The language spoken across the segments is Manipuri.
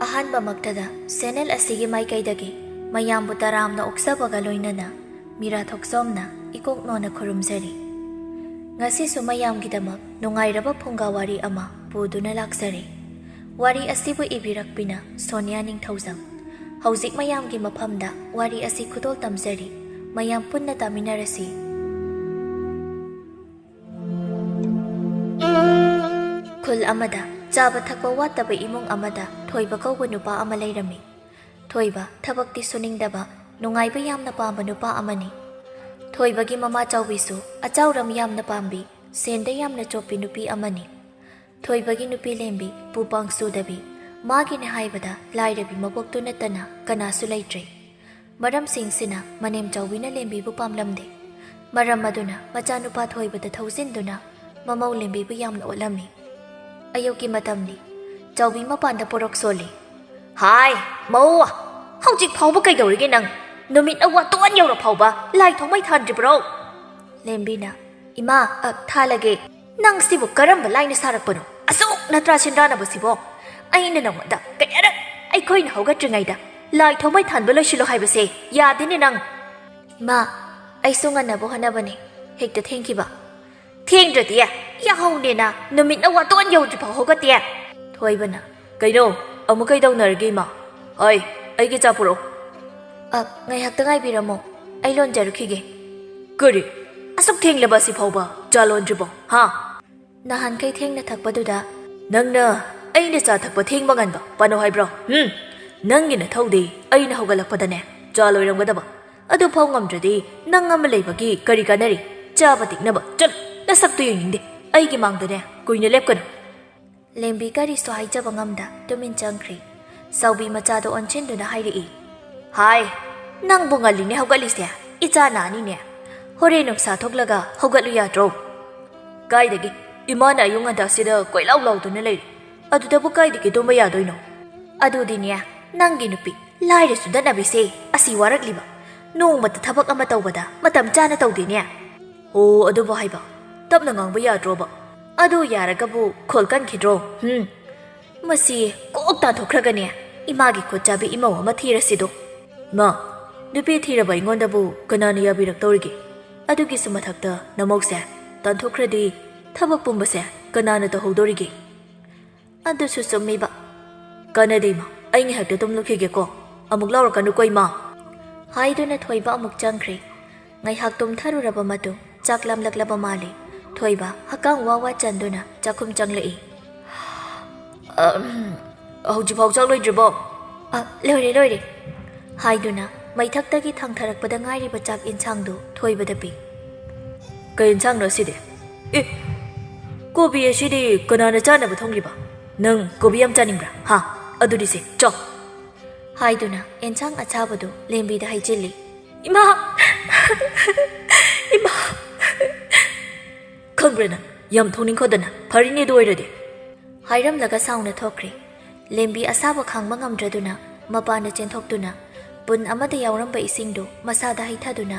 ꯑꯍꯥꯟꯕꯃꯛꯇꯗ ꯆꯦꯅꯦꯜ ꯑꯁꯤꯒꯤ ꯃꯥꯏꯀꯩꯗꯒꯤ ꯃꯌꯥꯝꯕꯨ ꯇꯔꯥꯝꯅ ꯑꯣꯛꯆꯕꯒ ꯂꯣꯏꯅꯅ ꯃꯤꯔꯥꯊꯣꯛꯆꯣꯝꯅ ꯏꯀꯣꯛꯅꯣꯅ ꯈꯨꯔꯨꯝꯖꯔꯤ꯫ ꯉꯁꯤꯁꯨ ꯃꯌꯥꯝꯒꯤꯗꯃꯛ ꯅꯨꯡꯉꯥꯏꯔꯕ ꯐꯨꯡꯒꯥ ꯋꯥꯔꯤ ꯑꯃ ꯄꯨꯗꯨꯅ ꯂꯥꯛꯆꯔꯤ꯫ ꯋꯥꯔꯤ ꯑꯁꯤꯕꯨ ꯏꯕꯤꯔꯛꯄꯤꯅ ꯁꯣꯅꯤꯌꯥ ꯅꯤꯡꯊꯧꯖꯝ꯫ ꯍꯧꯖꯤꯛ ꯃꯌꯥꯝꯒꯤ ꯃꯐꯝꯗ ꯋꯥꯔꯤ ꯑꯁꯤ ꯈꯨꯗꯣꯜ ꯇꯝꯖꯔꯤ꯫ ꯃꯌꯥꯝ ꯄꯨꯟꯅ ꯇꯥꯃꯤꯟꯅꯔꯁꯤ꯫ ꯈꯨꯜ ꯑꯃꯗ ꯆꯥꯕ ꯊꯛꯄ ꯋꯥꯠꯇꯕ ꯏꯃꯨꯡ ꯑꯃꯗ ꯊꯣꯏꯕ ꯀꯧꯕ ꯅꯨꯄꯥ ꯑꯃ ꯂꯩꯔꯝꯃꯤ꯫ ꯊꯣꯏꯕ ꯊꯕꯛꯇꯤ ꯁꯨꯅꯤꯡꯗꯕ, ꯅꯨꯡꯉꯥꯏꯕ ꯌꯥꯝꯅ ꯄꯥꯝꯕ ꯅꯨꯄꯥ ꯑꯃꯅꯤ꯫ ꯊꯣꯏꯕꯒꯤ ꯃꯃꯥ ꯆꯥꯎꯕꯤꯁꯨ ꯑꯆꯥꯎꯔꯝ ꯌꯥꯝꯅ ꯄꯥꯝꯕꯤ, ꯁꯦꯟꯗ ꯌꯥꯝꯅ ꯆꯣꯞꯄꯤ ꯅꯨꯄꯤ ꯑꯃꯅꯤ꯫ ꯊꯣꯏꯕꯒꯤ ꯅꯨꯄꯤ ꯂꯦꯝꯕꯤ, ꯄꯨꯄꯥꯡ ꯁꯨꯗꯕꯤ, ꯃꯥꯒꯤꯅ ꯍꯥꯏꯕꯗ ꯂꯥꯏꯔꯕꯤ ꯃꯕꯣꯛꯇꯨ ꯅꯠꯇꯅ ꯀꯅꯥꯁꯨ ꯂꯩꯇ꯭ꯔꯦ꯫ ꯃꯔꯝꯁꯤꯡꯁꯤꯅ ꯃꯅꯦꯝ ꯆꯥꯎꯕꯤꯅ ꯂꯦꯝꯕꯤꯕꯨ ꯄꯥꯝꯂꯝꯗꯦ꯫ ꯃꯔꯝ ꯑꯗꯨꯅ ꯃꯆꯥꯅꯨꯄꯥ ꯊꯣꯏꯕꯗ ꯊꯧꯖꯤꯟꯗꯨꯅ ꯃꯃꯧ ꯂꯦꯝꯕꯤꯕꯨ ꯌꯥꯝꯅ ꯑꯣꯠꯂꯝꯃꯤ꯫ ꯑꯌꯨꯛꯀꯤ ꯃꯇꯝꯅꯤ꯫ ꯆꯥꯎꯕꯤ ꯃꯄꯥꯟꯗ ꯄꯣꯔꯣꯛ ꯁꯣꯜꯂꯤ꯫ "ꯍꯥꯏ ꯃꯧ, ꯍꯧꯖꯤꯛ ꯐꯥꯎꯕ ꯀꯩꯗꯧꯔꯤꯒꯦ ꯅꯪ? ꯅꯨꯃꯤꯠ ꯋꯥꯇꯣꯟ ꯌꯧꯔ ꯐꯥꯎꯕ ꯂꯥꯏ ꯊꯣꯡꯃꯩ ꯊꯥꯟꯗ꯭ꯔꯤꯕ꯭ꯔꯣ?" ꯂꯦꯝꯕꯤꯅ, "ꯏꯃꯥ, ꯊꯥꯜꯂꯒꯦ." "ꯅꯪ ꯁꯤꯕꯨ ꯀꯔꯝꯕ ꯂꯥꯏꯅ ꯁꯥꯔꯛꯄꯅꯣ? ꯑꯁꯨꯛ ꯅꯠꯇ꯭ꯔꯥ ꯁꯤꯟꯗꯥꯅꯕꯁꯤꯕꯣ? ꯑꯩꯅ ꯅꯪꯉꯣꯟꯗ ꯀꯌꯥꯔꯛ ꯑꯩꯈꯣꯏꯅ ꯍꯧꯒꯠꯇ꯭ꯔꯤꯉꯩꯗ ꯂꯥꯏ ꯊꯣꯡꯃꯩ ꯊꯥꯟꯕ ꯂꯣꯏꯁꯤꯜꯂꯣ ꯍꯥꯏꯕꯁꯦ ꯌꯥꯗꯦꯅꯦ ꯅꯪ." "ꯏꯃꯥ, ꯑꯩꯁꯨ ꯉꯟꯅꯕ ꯍꯣꯠꯅꯕꯅꯦ, ꯍꯦꯛꯇ ꯊꯦꯡꯈꯤꯕ." "ꯊꯦꯡꯗ꯭ꯔꯗꯤ ꯌꯥꯍꯧꯅꯦꯅ ꯅꯨꯃꯤꯠꯅ ꯋꯥꯇꯣꯟ ꯌꯧꯗ꯭ꯔꯤꯐꯥꯎ ꯍꯧꯒꯠꯇꯦ." ꯊꯣꯏꯕꯅ, "ꯀꯩꯅꯣ ꯑꯃꯨꯛ ꯀꯩꯗꯧꯅꯔꯒꯦ ꯏꯃꯥ? ꯍꯣꯏ, ꯑꯩꯒꯤ ꯆꯥ ꯄꯨꯔꯛꯑꯣ." "ꯉꯥꯏꯍꯥꯛꯇ ꯉꯥꯏꯕꯤꯔꯝꯃꯣ, ꯑꯩ ꯂꯣꯟꯖꯔꯨꯈꯤꯒꯦ." "ꯀꯔꯤ? ꯑꯁꯨꯛ ꯊꯦꯡꯂꯕ ꯑꯁꯤ ꯐꯥꯎꯕ ꯆꯥ ꯂꯣꯟꯗ꯭ꯔꯤꯕꯣ ꯍꯥ?" "ꯅꯍꯥꯟꯈꯩ ꯊꯦꯡꯅ ꯊꯛꯄꯗꯨꯗ." "ꯅꯪꯅ ꯑꯩꯅ ꯆꯥ ꯊꯛꯄ ꯊꯦꯡꯕ ꯉꯟꯕ ꯄꯥꯅꯣ ꯍꯥꯏꯕ꯭ꯔꯣ? ꯅꯪꯒꯤ ꯅꯊꯧꯗꯤ ꯑꯩꯅ ꯍꯧꯒꯠꯂꯛꯄꯗꯅꯦ ꯆꯥ ꯂꯣꯏꯔꯝꯒꯗꯕ꯫ ꯑꯗꯨ ꯐꯥꯎ ꯉꯝꯗ꯭ꯔꯗꯤ ꯅꯪ ꯑꯃ ꯂꯩꯕꯒꯤ ꯀꯔꯤ ꯀꯥꯟꯅꯔꯤ? ꯆꯥꯕ ꯇꯤꯛꯅꯕ ꯆꯠ, ꯅꯁꯛꯇꯨ ꯌꯦꯡꯅꯤꯡꯗꯦ꯫ ꯑꯩꯒꯤ ꯃꯥꯡꯗꯅꯦ ꯀꯨꯏꯅ ꯂꯦꯞꯀꯅꯨ." ꯂꯦꯝꯕꯤ ꯀꯔꯤꯁꯨ ꯍꯥꯏꯖꯕ ꯉꯝꯗ ꯇꯨꯃꯤꯟ ꯆꯪꯈ꯭ꯔꯤ꯫ ꯆꯥꯎꯕꯤ ꯃꯆꯥꯗ ꯑꯣꯟꯁꯤꯟꯗꯨꯅ ꯍꯥꯏꯔꯛꯏ꯫ "ꯍꯥꯏ, ꯅꯪꯕꯨ ꯉꯜꯂꯤꯅꯦ ꯍꯧꯒꯠꯂꯤꯁꯦ? ꯏꯆꯥ ꯅꯥꯅꯤꯅꯦ꯫ ꯍꯣꯔꯦꯟ ꯅꯨꯡꯁꯥ ꯊꯣꯛꯂꯒ ꯍꯧꯒꯠꯂꯨ ꯌꯥꯗ꯭ꯔꯣ?" "ꯀꯥꯏꯗꯒꯤ? ꯏꯃꯥꯅ ꯑꯌꯨꯛ ꯉꯟꯇꯥꯁꯤꯗ ꯀꯣꯏꯂꯥꯎ ꯂꯥꯎꯗꯨꯅ ꯂꯩꯔꯤ. ꯑꯗꯨꯗꯕꯨ ꯀꯥꯏꯗꯒꯤ ꯇꯨꯝꯕ ꯌꯥꯗꯣꯏꯅꯣ?" "ꯑꯗꯨꯗꯤꯅꯦ, ꯅꯪꯒꯤ ꯅꯨꯄꯤ ꯂꯥꯏꯔꯁꯨ ꯗꯠꯅꯕꯤꯁꯦ ꯑꯁꯤ ꯋꯥꯔꯛꯂꯤꯕ. ꯅꯣꯡꯃꯇ ꯊꯕꯛ ꯑꯃ ꯇꯧꯕꯗ ꯃꯇꯝ ꯆꯥꯅ ꯇꯧꯗꯦꯅꯦ." "ꯑꯣ, ꯑꯗꯨꯕꯨ ꯍꯥꯏꯕ ꯇꯞꯅ ꯉꯥꯡꯕ ꯌꯥꯗ꯭ꯔꯣꯕ? ꯑꯗꯨ ꯌꯥꯔꯒꯕꯨ ꯈꯣꯜ ꯀꯟꯈꯤꯗ꯭ꯔꯣ? ꯃꯁꯤ ꯀꯣꯛ ꯇꯥꯟꯊꯣꯛꯈ꯭ꯔꯒꯅꯦ ꯏꯃꯥꯒꯤ ꯈꯨꯠ ꯆꯥꯕꯤ ꯏꯃꯧ ꯑꯃ ꯊꯤꯔꯁꯤꯗꯣ." "ꯏꯃꯥ, ꯅꯨꯄꯤ ꯊꯤꯔꯕ ꯑꯩꯉꯣꯟꯗꯕꯨ ꯀꯅꯥꯅ ꯌꯥꯕꯤꯔꯛꯇꯧꯔꯤꯒꯦ? ꯑꯗꯨꯒꯤꯁꯨ ꯃꯊꯛꯇ ꯅꯃꯧꯁꯦ ꯇꯥꯟꯊꯣꯛꯈ꯭ꯔꯗꯤ ꯊꯕꯛ ꯄꯨꯝꯕꯁꯦ ꯀꯅꯥꯅ ꯇꯧꯍꯧꯗꯣꯔꯤꯒꯦ?" "ꯑꯗꯨꯁꯨ ꯆꯨꯝꯃꯤꯕ." "ꯀꯥꯟꯅꯗꯦ ꯏꯃꯥ, ꯑꯩ ꯉꯥꯏꯍꯥꯛꯇ ꯇꯨꯝꯂꯨꯈꯤꯒꯦꯀꯣ꯫ ꯑꯃꯨꯛ ꯂꯥꯎꯔꯛꯀꯅꯨꯀꯣ ꯏꯃꯥ." ꯍꯥꯏꯗꯨꯅ ꯊꯣꯏꯕ ꯑꯃꯨꯛ ꯆꯪꯈ꯭ꯔꯦ꯫ ꯉꯥꯏꯍꯥꯛ ꯇꯨꯝꯊꯔꯨꯔꯕ ꯃꯇꯨꯡ ꯆꯥꯛ ꯂꯥꯝꯂꯛꯂꯕ ꯃꯥꯜꯂꯤ꯫ ꯊꯣꯏꯕ ꯍꯛꯀꯥꯝ ꯋꯥ ꯋꯥ ꯆꯟꯗꯨꯅ ꯆꯥꯛꯈꯨꯝ ꯆꯪꯂꯛꯏ꯫ "ꯍꯧꯖꯤꯛꯐꯥꯎ ꯆꯥꯛ ꯂꯣꯏꯗ꯭ꯔꯤꯕꯣ?" "ꯂꯣꯏꯔꯦ" ꯍꯥꯏꯗꯨꯅ ꯃꯩꯊꯛꯇꯒꯤ ꯊꯥꯡꯊꯔꯛꯄꯗ ꯉꯥꯏꯔꯤꯕ ꯆꯥꯛ ꯏꯟꯁꯥꯡꯗꯨ ꯊꯣꯏꯕꯗ ꯄꯤ꯫ "ꯀꯩ ꯏꯟꯁꯥꯡꯅꯣ ꯑꯁꯤꯗꯤ? ꯀꯣꯕꯤ ꯑꯁꯤꯗꯤ ꯀꯅꯥꯅ ꯆꯥꯅꯕ ꯊꯣꯡꯂꯤꯕ? ꯅꯪ ꯀꯣꯕꯤ ꯌꯥꯝ ꯆꯥꯅꯤꯡꯕ꯭ꯔꯥ ꯍꯥ? ꯑꯗꯨꯗꯤ ꯁꯦ ꯆꯥꯎ." ꯍꯥꯏꯗꯨꯅ ꯑꯦꯟꯁꯥꯡ ꯑꯁꯥꯕꯗꯨ ꯂꯦꯝꯕꯤꯗ ꯍꯩꯖꯤꯜꯂꯤ꯫ "ꯏꯃꯥ, ꯏꯃꯥ." "ꯈꯪꯕ꯭ꯔꯥ ꯅꯪ ꯌꯥꯝ ꯊꯣꯡꯅꯤꯡꯈꯣꯗꯅ? ꯐꯔꯤꯅꯦ ꯑꯗꯨ ꯑꯣꯏꯔꯗꯤ." ꯍꯥꯏꯔꯝꯂꯒ ꯁꯥꯎꯅ ꯊꯣꯛꯈ꯭ꯔꯦ꯫ ꯂꯦꯝꯕꯤ ꯑꯁꯥꯕ ꯈꯥꯡꯕ ꯉꯝꯗ꯭ꯔꯗꯨꯅ ꯃꯄꯥꯟꯗ ꯆꯦꯟꯊꯣꯛꯇꯨꯅ ꯄꯨꯟ ꯑꯃꯗ ꯌꯥꯎꯔꯝꯕ ꯏꯁꯤꯡꯗꯨ ꯃꯁꯥꯗ ꯍꯩꯊꯗꯨꯅ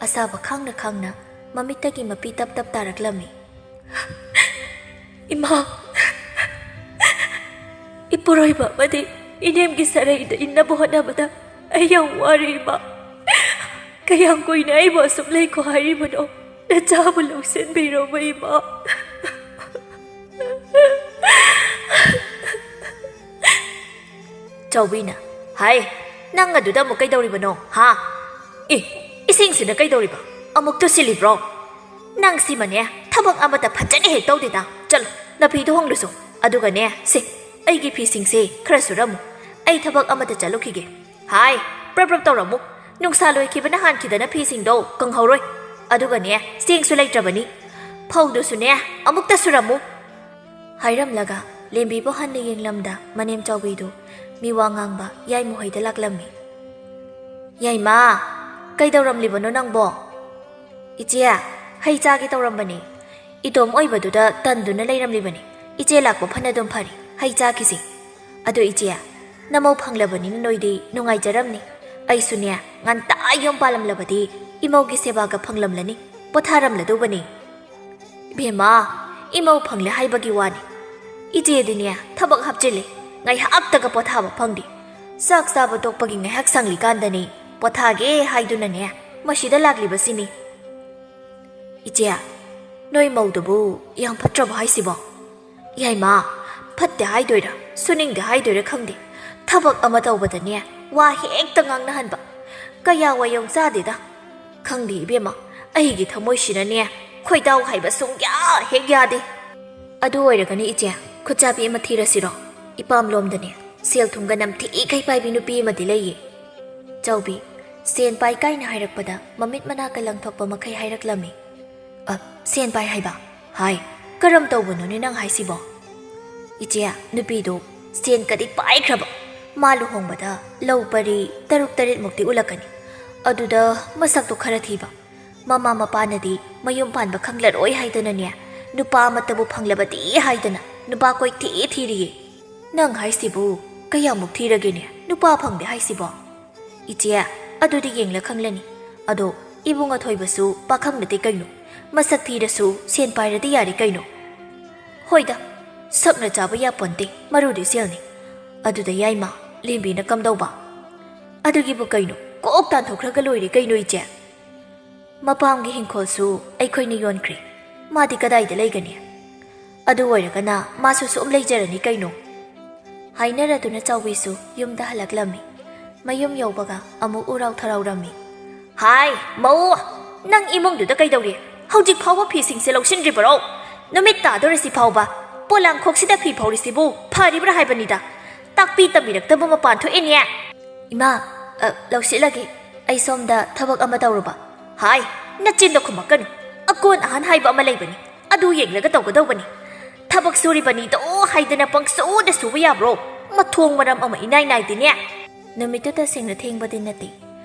ꯑꯁꯥꯕ ꯈꯥꯡꯅ ꯈꯥꯡꯅ ꯃꯃꯤꯠꯇꯒꯤ ꯃꯄꯤ ꯇꯞ ꯇꯞ ꯇꯥꯔꯛꯂꯝꯃꯤ꯫ "ꯏꯃꯥ, ꯏꯄꯨꯔꯣꯏꯕ ꯑꯃꯗꯤ ꯏꯅꯦꯝꯒꯤ ꯁꯔꯩꯗ ꯏꯟꯅꯕ ꯍꯣꯠꯅꯕꯗ ꯑꯩ ꯌꯥꯝ ꯋꯥꯔꯦ ꯏꯃꯥ꯫ ꯀꯌꯥꯝ ꯀꯨꯏꯅ ꯑꯩꯕꯨ ꯑꯁꯨꯛ ꯂꯩꯈꯣ ꯍꯥꯏꯔꯤꯕꯅꯣ? ꯅꯆꯥꯕꯨ ꯂꯧꯁꯤꯟꯕꯤꯔꯣꯕ ꯏꯃꯥ." ꯆꯥꯎꯕꯤꯅ, "ꯍꯥꯏ, ꯅꯪ ꯑꯗꯨꯗ ꯑꯃꯨꯛ ꯀꯩꯗꯧꯔꯤꯕꯅꯣ ꯍꯥ? ꯏꯁꯤꯡꯁꯤꯅ ꯀꯩꯗꯧꯔꯤꯕ? ꯑꯃꯨꯛ ꯇꯨꯁꯤꯜꯂꯤꯕ꯭ꯔꯣ? ꯅꯪ ꯁꯤꯃꯅꯦ ꯊꯕꯛ ꯑꯃꯇ ꯐꯖꯅ ꯍꯦꯛ ꯇꯧꯗꯦꯗ. ꯆꯠꯂꯣ, ꯅꯐꯤꯗꯣ ꯍꯣꯡꯂꯨꯁꯣ. ꯑꯗꯨꯒꯅꯦ ꯁꯤ ꯑꯩꯒꯤ ꯐꯤꯁꯤꯡꯁꯦ ꯈꯔ ꯁꯨꯔꯝꯃꯨ. ꯑꯩ ꯊꯕꯛ ꯑꯃꯇ ꯆꯠꯂꯨꯈꯤꯒꯦ." "ꯍꯥꯏ, ꯄ꯭ꯔꯞ ꯇꯧꯔꯝꯃꯨ. ꯅꯨꯡꯁꯥ ꯂꯣꯏꯈꯤꯕꯅ ꯍꯥꯟꯈꯤꯗꯅ ꯐꯤꯁꯤꯡꯗꯣ ꯀꯪꯍꯧꯔꯣꯏ. ꯑꯗꯨꯒꯅꯦ ꯆꯦꯡꯁꯨ ꯂꯩꯇ꯭ꯔꯕꯅꯤ. ꯐꯧꯗꯨꯁꯨꯅꯦ ꯑꯃꯨꯛꯇ ꯁꯨꯔꯝꯃꯨ." ꯍꯥꯏꯔꯝꯂꯒ ꯂꯦꯝꯕꯤꯕꯨ ꯍꯟꯅ ꯌꯦꯡꯂꯝꯗ ꯃꯅꯦꯝ ꯆꯥꯎꯕꯤꯗꯨ ꯃꯤꯋꯥ ꯉꯥꯡꯕ ꯌꯥꯏꯃꯨꯍꯣꯏꯗ ꯂꯥꯛꯂꯝꯃꯤ꯫ "ꯌꯥꯏꯃ, ꯀꯩꯗꯧꯔꯝꯂꯤꯕꯅꯣ ꯅꯪꯕꯣ?" "ꯏꯆꯦ, ꯍꯩ ꯆꯥꯒꯦ ꯇꯧꯔꯝꯕꯅꯤ. ꯏꯇꯣꯝ ꯑꯣꯏꯕꯗꯨꯗ ꯇꯟꯗꯨꯅ ꯂꯩꯔꯝꯂꯤꯕꯅꯤ. ꯏꯆꯦ ꯂꯥꯛꯄ ꯐꯅ ꯑꯗꯨꯝ ꯐꯔꯤ. ꯍꯩ ꯆꯥꯈꯤꯁꯤ. ꯑꯗꯨ ꯏꯆꯦ, ꯅꯃꯧ ꯐꯪꯂꯕꯅꯤꯅ ꯅꯣꯏꯗꯤ ꯅꯨꯡꯉꯥꯏꯖꯔꯝꯅꯤ. ꯑꯩꯁꯨꯅꯦ ꯉꯟꯇꯥ ꯌꯨꯝ ꯄꯥꯜꯂꯝꯂꯕꯗꯤ ꯏꯃꯧꯒꯤ ꯁꯦꯕꯥꯒ ꯐꯪꯂꯝꯂꯅꯤ, ꯄꯣꯊꯥꯔꯝꯂꯗꯧꯕꯅꯤ." "ꯏꯕꯦꯝꯃ, ꯏꯃꯧ ꯐꯪꯂꯦ ꯍꯥꯏꯕꯒꯤ ꯋꯥꯅꯤ. ꯏꯆꯦꯗꯤꯅꯦ ꯊꯕꯛ ꯍꯥꯞꯆꯤꯜꯂꯤ. ꯉꯥꯏꯍꯥꯛꯇꯒ ꯄꯣꯊꯥꯕ ꯐꯪꯗꯦ ꯆꯥꯛ ꯆꯥꯕ ꯇꯣꯛꯄꯒꯤ ꯉꯥꯏꯍꯥꯛ ꯁꯪꯂꯤꯀꯥꯟꯗꯅꯤ ꯄꯣꯊꯥꯒꯦ ꯍꯥꯏꯗꯨꯅꯅꯦ ꯃꯁꯤꯗ ꯂꯥꯛꯂꯤꯕꯁꯤꯅꯤ ꯏꯆꯦ ꯅꯣꯏ ꯃꯧꯗꯨꯕꯨ ꯌꯥꯝ ꯐꯠꯇ꯭ꯔꯕ ꯍꯥꯏꯁꯤꯕꯣ ꯌꯥꯏꯃ ꯐꯠꯇꯦ ꯍꯥꯏꯗꯣꯏꯔꯥ ꯁꯨꯅꯤꯡꯗꯦ ꯍꯥꯏꯗꯣꯏꯔꯥ ꯈꯪꯗꯦ ꯊꯕꯛ ꯑꯃ ꯇꯧꯕꯗꯅꯦ ꯋꯥ ꯍꯦꯛꯇ ꯉꯥꯡꯅꯍꯟꯕ ꯀꯌꯥ ꯋꯥꯌꯧ ꯆꯥꯗꯦꯗ ꯈꯪꯗꯦ ꯏꯕꯦꯝꯃ ꯑꯩꯒꯤ ꯊꯃꯣꯏꯁꯤꯅꯅꯦ ꯈꯣꯏꯗꯥꯎ ꯍꯥꯏꯕ ꯁꯨꯡꯌꯥ ꯍꯦꯛ ꯌꯥꯗꯦ ꯑꯗꯨ ꯑꯣꯏꯔꯒꯅꯤ ꯏꯆꯦ ꯈꯨꯠꯆꯥꯕꯤ ꯑꯃ ꯊꯤꯔꯁꯤꯔꯣ ꯏꯄꯥꯝꯂꯣꯝꯗꯅꯦ ꯁꯦꯜ ꯊꯨꯝꯒ ꯅꯝꯊꯤꯈꯩ ꯄꯥꯏꯕꯤ ꯅꯨꯄꯤ ꯑꯃꯗꯤ ꯂꯩꯌꯦ ꯆꯥꯎꯕꯤ ꯁꯦꯟ ꯄꯥꯏ ꯀꯥꯏꯅ ꯍꯥꯏꯔꯛꯄꯗ ꯃꯃꯤꯠ ꯃꯅꯥꯀ ꯂꯪꯊꯣꯛꯄ ꯃꯈꯩ ꯍꯥꯏꯔꯛꯂꯝꯃꯤ ꯁꯦꯟ ꯄꯥꯏ ꯍꯥꯏꯕ ꯍꯥꯏ ꯀꯔꯝ ꯇꯧꯕꯅꯣꯅꯦ ꯅꯪ ꯍꯥꯏꯁꯤꯕꯣ ꯏꯆꯦ ꯅꯨꯄꯤꯗꯣ ꯁꯦꯟ ꯀꯗꯤ ꯄꯥꯏꯈ꯭ꯔꯕ ꯃꯥ ꯂꯨꯍꯣꯡꯕꯗ ꯂꯧ ꯄꯔꯤ 6-7 ꯎꯠꯂꯛꯀꯅꯤ ꯑꯗꯨꯗ ꯃꯁꯛꯇꯣ ꯈꯔ ꯊꯤꯕ ꯃꯃꯥ ꯃꯄꯥꯅꯗꯤ ꯃꯌꯨꯝ ꯄꯥꯟꯕ ꯈꯪꯂꯔꯣꯏ ꯍꯥꯏꯗꯅꯅꯦ ꯅꯨꯄꯥ ꯑꯃꯠꯇꯕꯨ ꯐꯪꯂꯕꯗꯤ ꯍꯥꯏꯗꯅ ꯅꯨꯄꯥ ꯀꯣꯏꯊꯤ ꯊꯤꯔꯤꯌꯦ ꯅꯪ ꯍꯥꯏꯁꯤꯕꯨ ꯀꯌꯥꯃꯨꯛ ꯊꯤꯔꯒꯦꯅꯦ ꯅꯨꯄꯥ ꯐꯪꯗꯦ ꯍꯥꯏꯁꯤꯕꯣ ꯏꯆꯦ ꯑꯗꯨꯗꯤ ꯌꯦꯡꯂ ꯈꯪꯂꯅꯤ ꯑꯗꯣ ꯏꯕꯨꯡ ꯑꯊꯣꯏꯕꯁꯨ ꯄꯥꯈꯪ ꯅꯠꯇꯦ ꯀꯩꯅꯣ ꯃꯁꯛ ꯊꯤꯔꯁꯨ ꯁꯦꯟ ꯄꯥꯏꯔꯗꯤ ꯌꯥꯔꯦ ꯀꯩꯅꯣ ꯍꯣꯏꯗ ꯁꯛꯅ ꯆꯥꯕ ꯌꯥꯄꯣꯟꯇꯦ ꯃꯔꯨꯗꯤ ꯁꯦꯜꯅꯤ ꯑꯗꯨꯗ ꯌꯥꯏꯃ ꯂꯦꯝꯕꯤꯅ ꯀꯝꯗꯧꯕ ꯑꯗꯨꯒꯤꯕꯨ ꯀꯩꯅꯣ ꯀꯣꯛ ꯇꯥꯟꯊꯣꯛꯈ꯭ꯔꯒ ꯂꯣꯏꯔꯦ ꯀꯩꯅꯣ ꯏꯆꯦ ꯃꯄꯥꯝꯒꯤ ꯍꯤꯡꯈꯣꯜꯁꯨ ꯑꯩꯈꯣꯏꯅ ꯌꯣꯟꯈ꯭ꯔꯦ ꯃꯥꯗꯤ ꯀꯗꯥꯏꯗ ꯂꯩꯒꯅꯤ ꯑꯗꯨ ꯑꯣꯏꯔꯒꯅ ꯃꯥꯁꯨ ꯁꯨꯝ ꯂꯩꯖꯔꯅꯤ ꯀꯩꯅꯣ ꯍꯥꯏꯅꯔꯗꯨꯅ ꯆꯥꯎꯕꯤꯁꯨ ꯌꯨꯝꯗ ꯍꯜꯂꯛꯂꯝꯃꯤ ꯃꯌꯨꯝ ꯌꯧꯕꯒ ꯑꯃꯨꯛ ꯎꯔꯥꯎ ꯊꯔꯥꯎꯔꯝꯃꯤ ꯍꯥꯏ ꯃꯧ ꯅꯪ ꯏꯃꯨꯡꯗꯨꯗ ꯀꯩꯗꯧꯔꯤ ꯍꯧꯖꯤꯛ ꯐꯥꯎꯕ ꯐꯤꯁꯤꯡꯁꯦ ꯂꯧꯁꯤꯟꯗ꯭ꯔꯤꯕꯔꯣ ꯅꯨꯃꯤꯠ ꯇꯥꯗꯣꯔꯁꯤ ꯐꯥꯎꯕ ꯄꯣꯂꯥꯡꯈꯣꯛꯁꯤꯗ ꯐꯤ ꯐꯧꯔꯤꯁꯤꯕꯨ ꯐꯔꯤꯕ꯭ꯔꯥ ꯍꯥꯏꯕꯅꯤꯗ ꯇꯥꯛꯄꯤ ꯇꯝꯕꯤꯔꯛꯇꯕ ꯃꯄꯥꯟ ꯊꯣꯛꯑꯦꯅꯦ ꯏꯃꯥ ꯂꯧꯁꯤꯜꯂꯒꯦ ꯑꯩ ꯁꯣꯝꯗ ꯊꯕꯛ ꯑꯃ ꯇꯧꯔꯨꯕ ꯍꯥꯏ ꯅꯆꯤꯟꯗ ꯈꯨꯝꯃꯛꯀꯅꯨ ꯑꯀꯣꯟ ꯑꯍꯟ ꯍꯥꯏꯕ ꯑꯃ ꯂꯩꯕꯅꯤ ꯑꯗꯨ ꯌꯦꯡꯂꯒ ꯇꯧꯒꯗꯧꯕꯅꯤ ꯊꯕꯛ ꯁꯨꯔꯤꯕꯅꯤꯗꯣ ꯍꯥꯏꯗꯅ ꯄꯪꯁꯨꯗ ꯁꯨꯕ ꯌꯥꯕ꯭ꯔꯣ ꯃꯊꯣꯡ ꯃꯔꯝ ꯑꯃ ꯏꯅꯥꯏ ꯅꯥꯏꯗꯦꯅꯦ ꯅꯨꯃꯤꯠꯇꯨ ꯇꯁꯦꯡꯅ ꯊꯦꯡꯕꯗꯤ ꯅꯠꯇꯦ